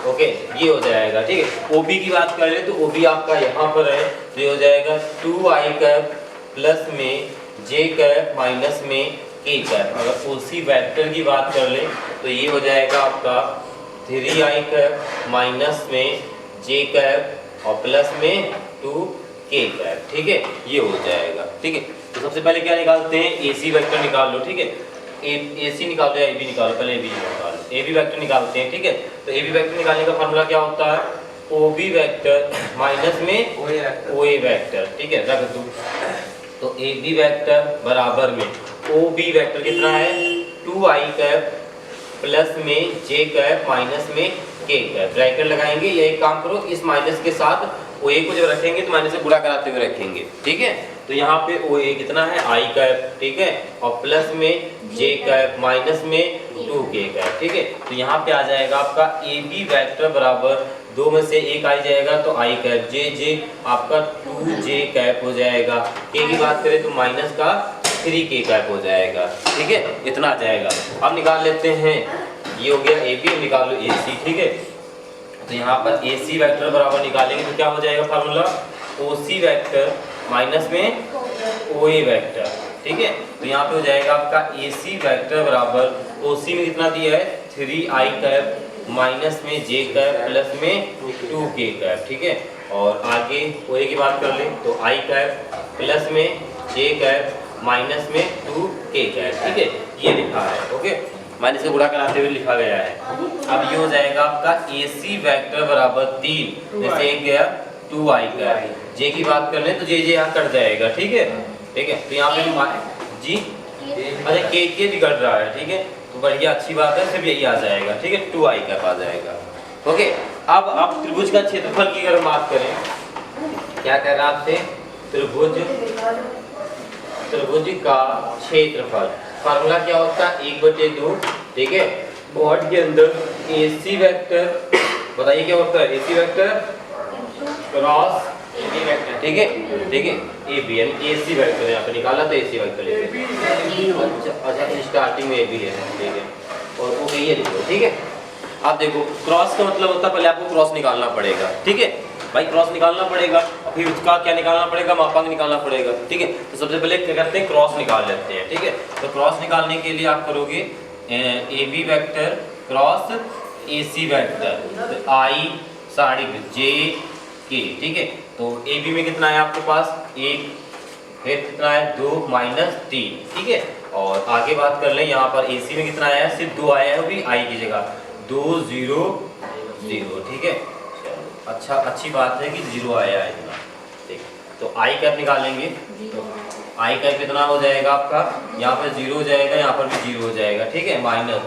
ओके, ये हो जाएगा। ठीक है, ओबी की बात करें तो ओबी आपका यहाँ पर है, तो ये हो जाएगा 2i कैप प्लस में j कैप माइनस में k कैप। अगर उसी वेक्टर की बात कर ले तो ये हो जाएगा आपका 3i कैप माइनस में j कैप और प्लस में 2k कैप। ठीक है, ये हो जाएगा। ठीक है, तो सबसे पहले क्या निकालते हैं, AC वेक्टर निकाल लो। ठीक है, AC निकाल लो या AB निकालो, पहले AB निकालो, AB वेक्टर निकालते हैं। ठीक है, तो AB वेक्टर निकालने का फार्मूला क्या होता है, OB वेक्टर माइनस में OA वेक्टर। ठीक है, रख दो। तो AB वेक्टर बराबर में OB वेक्टर कितना है, 2i कैप प्लस में j कैप माइनस में k कैप। ब्रैकेट लगाएंगे, ये एक काम करो, इस माइनस के साथ OA को जब रखेंगे तो माइनस से गुणा कराते हुए रखेंगे। ठीक है, तो यहाँ पे OA कितना है, i कैप। ठीक है, और प्लस में j कैप माइनस में 2k कैप। ठीक है, तो यहाँ पे आ जाएगा आपका AB वेक्टर बराबर 2 में से 1 आ जाएगा तो i कैप, j आपका 2j कैप हो जाएगा। k की बात करें तो माइनस का 3k कैप हो जाएगा। ठीक है, इतना आ जाएगा। अब निकाल लेते हैं, ये हो गया AB, निकाल लो AC। ठीक है, तो यहाँ पर AC वेक्टर बराबर निकालेंगे तो क्या हो जाएगा फार्मूला, OC वेक्टर माइनस में OA वेक्टर। ठीक है, तो यहाँ पे हो जाएगा आपका AC वेक्टर बराबर OC में कितना दिया है, 3i कैप माइनस में j कैप प्लस में 2k कैप। ठीक है, और आगे OA की बात कर ले तो i कैप प्लस में j कैप माइनस में 2k कैप। ठीक है, ये लिखा है। ओके, माइनस से गुणा कराते हुए लिखा गया है। अब ये हो जाएगा आपका AC वेक्टर बराबर 3 में से 1 गया 2i कैप। j की बात कर ले तो j यहाँ कट जाएगा। ठीक है, ठीक है, तो यहाँ पे जी, अच्छा k भी कट रहा है। ठीक है, तो बढ़िया, अच्छी बात है, सिर्फ यही आ जाएगा। ठीक है, 2i कैप आ जाएगा। ओके, अब आप त्रिभुज का क्षेत्रफल की अगर बात करें, क्या कह रहा है आपसे, त्रिभुज का क्षेत्रफल, फार्मूला क्या होता है, 1/2। ठीक है, और के अंदर AC वेक्टर, बताइए क्या होता है, AC vector cross AB vector. ठीक है, ठीक है, AB यानी AC वेक्टर यहाँ पे निकाला तो AC वेक्टर लेंगे। अच्छा, स्टार्टिंग में AB है। ठीक है, और ओके, ये लिखो। ठीक है, आप देखो क्रॉस का मतलब होता है पहले आपको क्रॉस निकालना पड़ेगा। ठीक है भाई, क्रॉस निकालना पड़ेगा और फिर उसका क्या निकालना पड़ेगा, मापांक निकालना पड़ेगा। ठीक है, तो सबसे पहले क्या करते हैं, क्रॉस निकाल लेते हैं। ठीक है, तो क्रॉस निकालने के लिए आप करोगे AB vector cross AC vector, तो I साड़ी j k। ठीक है, तो AB में कितना है आपके पास 1, फिर कितना है 2 -3। ठीक है, और आगे बात कर लें, यहाँ पर AC में कितना आया है, सिर्फ 2 आया है, वो भी I की जगह 2 0 0। ठीक है, अच्छा, अच्छी बात है कि 0 आया है इतना। ठीक, तो i कैप निकालेंगे तो i कैप कितना हो जाएगा आपका, यहाँ पर 0 हो जाएगा, यहाँ पर भी 0 हो जाएगा। ठीक है, माइनस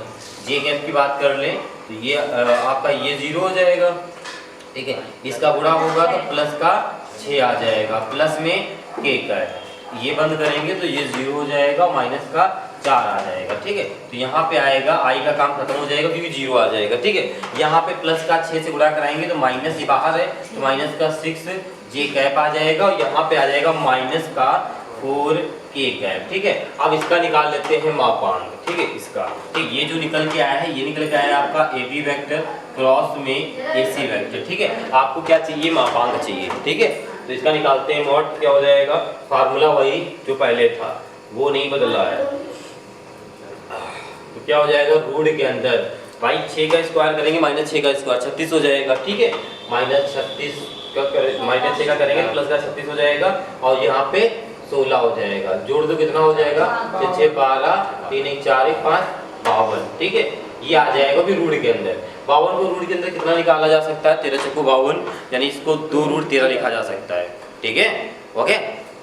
j कैप की बात कर लें तो ये आपका ये 0 हो जाएगा। ठीक है, इसका गुणा होगा तो प्लस का 6 आ जाएगा, प्लस में k कैप, ये बंद करेंगे तो ये 0 हो जाएगा, माइनस का 4 आ जाएगा। ठीक है, तो यहाँ पे आएगा आई का काम खत्म हो जाएगा क्योंकि 0 आ जाएगा। ठीक है, यहाँ पे प्लस का 6 से गुणा कराएंगे तो माइनस ये बाहर है तो माइनस का 6 जे कैप आ जाएगा और यहाँ पे आ जाएगा माइनस का 4 के कैप। ठीक है, अब इसका निकाल लेते हैं मापांक। ठीक है, इसका ठीक ये जो निकल के आया है ये निकल के आया आपका ए बी वेक्टर क्रॉस में ए सी वेक्टर। ठीक है, आपको क्या चाहिए, मापांक चाहिए। ठीक है, तो इसका निकालते हैं मॉड, क्या हो जाएगा, फार्मूला वही जो पहले था वो नहीं बदला है। तो क्या हो जाएगा, रूट के अंदर भाई 6 का स्क्वायर करेंगे माइनस 6 का स्क्वायर 36 हो जाएगा। ठीक है, माइनस 36 का माइनस 6 का करेंगे प्लस का 36 हो जाएगा और यहाँ पे 16 हो जाएगा। जोड़ दो कितना हो जाएगा, 6 6 12 3 1 4 1 5 52। ठीक है, ये आ जाएगा फिर रूट के अंदर। 52 को रूट के अंदर कितना निकाला जा सकता है, 13 चक्कू 52, यानी इसको 2 रूट 13 लिखा जा सकता है। ठीक है, ओके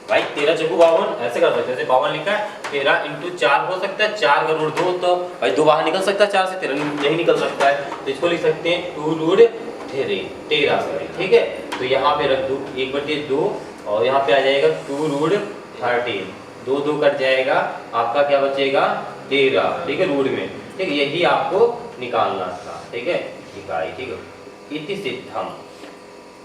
भाई 13 चक्कू 52 ऐसे कर सकते हैं, 52 लिखा है 13 इंटू 4 हो सकता है, 4 का रूट 2 तो भाई 2 बाहर निकल सकता है, 4 से 13 नहीं निकल सकता है तो इसको लिख सकते हैं 2 रूट 13 सॉरी। ठीक है, तो यहाँ पे रख दूँ 1/2 और यहाँ पे आ जाएगा 2 रूट 13, 2 2 कट जाएगा, आपका क्या बचेगा 13। ठीक है, रूट में। ठीक है, यही आपको निकालना था। ठीक है, इकाई। ठीक है, इति सिद्धम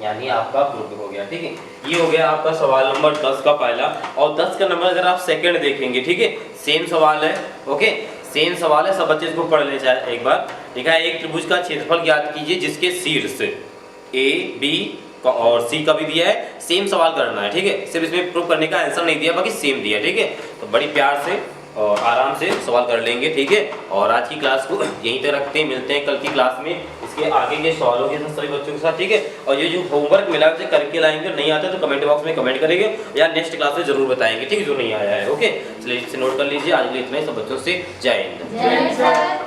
यानी आपका प्रूफ हो गया। ठीक है, ये हो गया आपका सवाल नंबर 10 का पहला। और 10 का नंबर अगर आप सेकंड देखेंगे, ठीक है, सेम सवाल है। ओके, सेम सवाल है, सब बच्चे इसको पढ़ ले जाए एक बार। ठीक है, एक त्रिभुज का क्षेत्रफल ज्ञात कीजिए जिसके शीर्ष ए बी और सी का भी दिया है, सेम सवाल करना है। ठीक है, सिर्फ इसमें प्रूफ करने का आंसर नहीं दिया, बाकी सेम दिया। ठीक है, तो बड़ी प्यार से और आराम से सवाल कर लेंगे। ठीक है, और आज की क्लास को यहीं तक रखते हैं, मिलते हैं कल की क्लास में इसके आगे के सवालों के साथ सभी बच्चों के साथ। ठीक है, और ये जो होमवर्क मिला है उसे करके लाएंगे, नहीं आता तो कमेंट बॉक्स में कमेंट करेंगे या नेक्स्ट क्लास में जरूर बताएंगे। ठीक है, जो नहीं आया है। ओके, चलिए इसे नोट कर लीजिए। आज के लिए इतना ही, सब बच्चों से जय हिंद।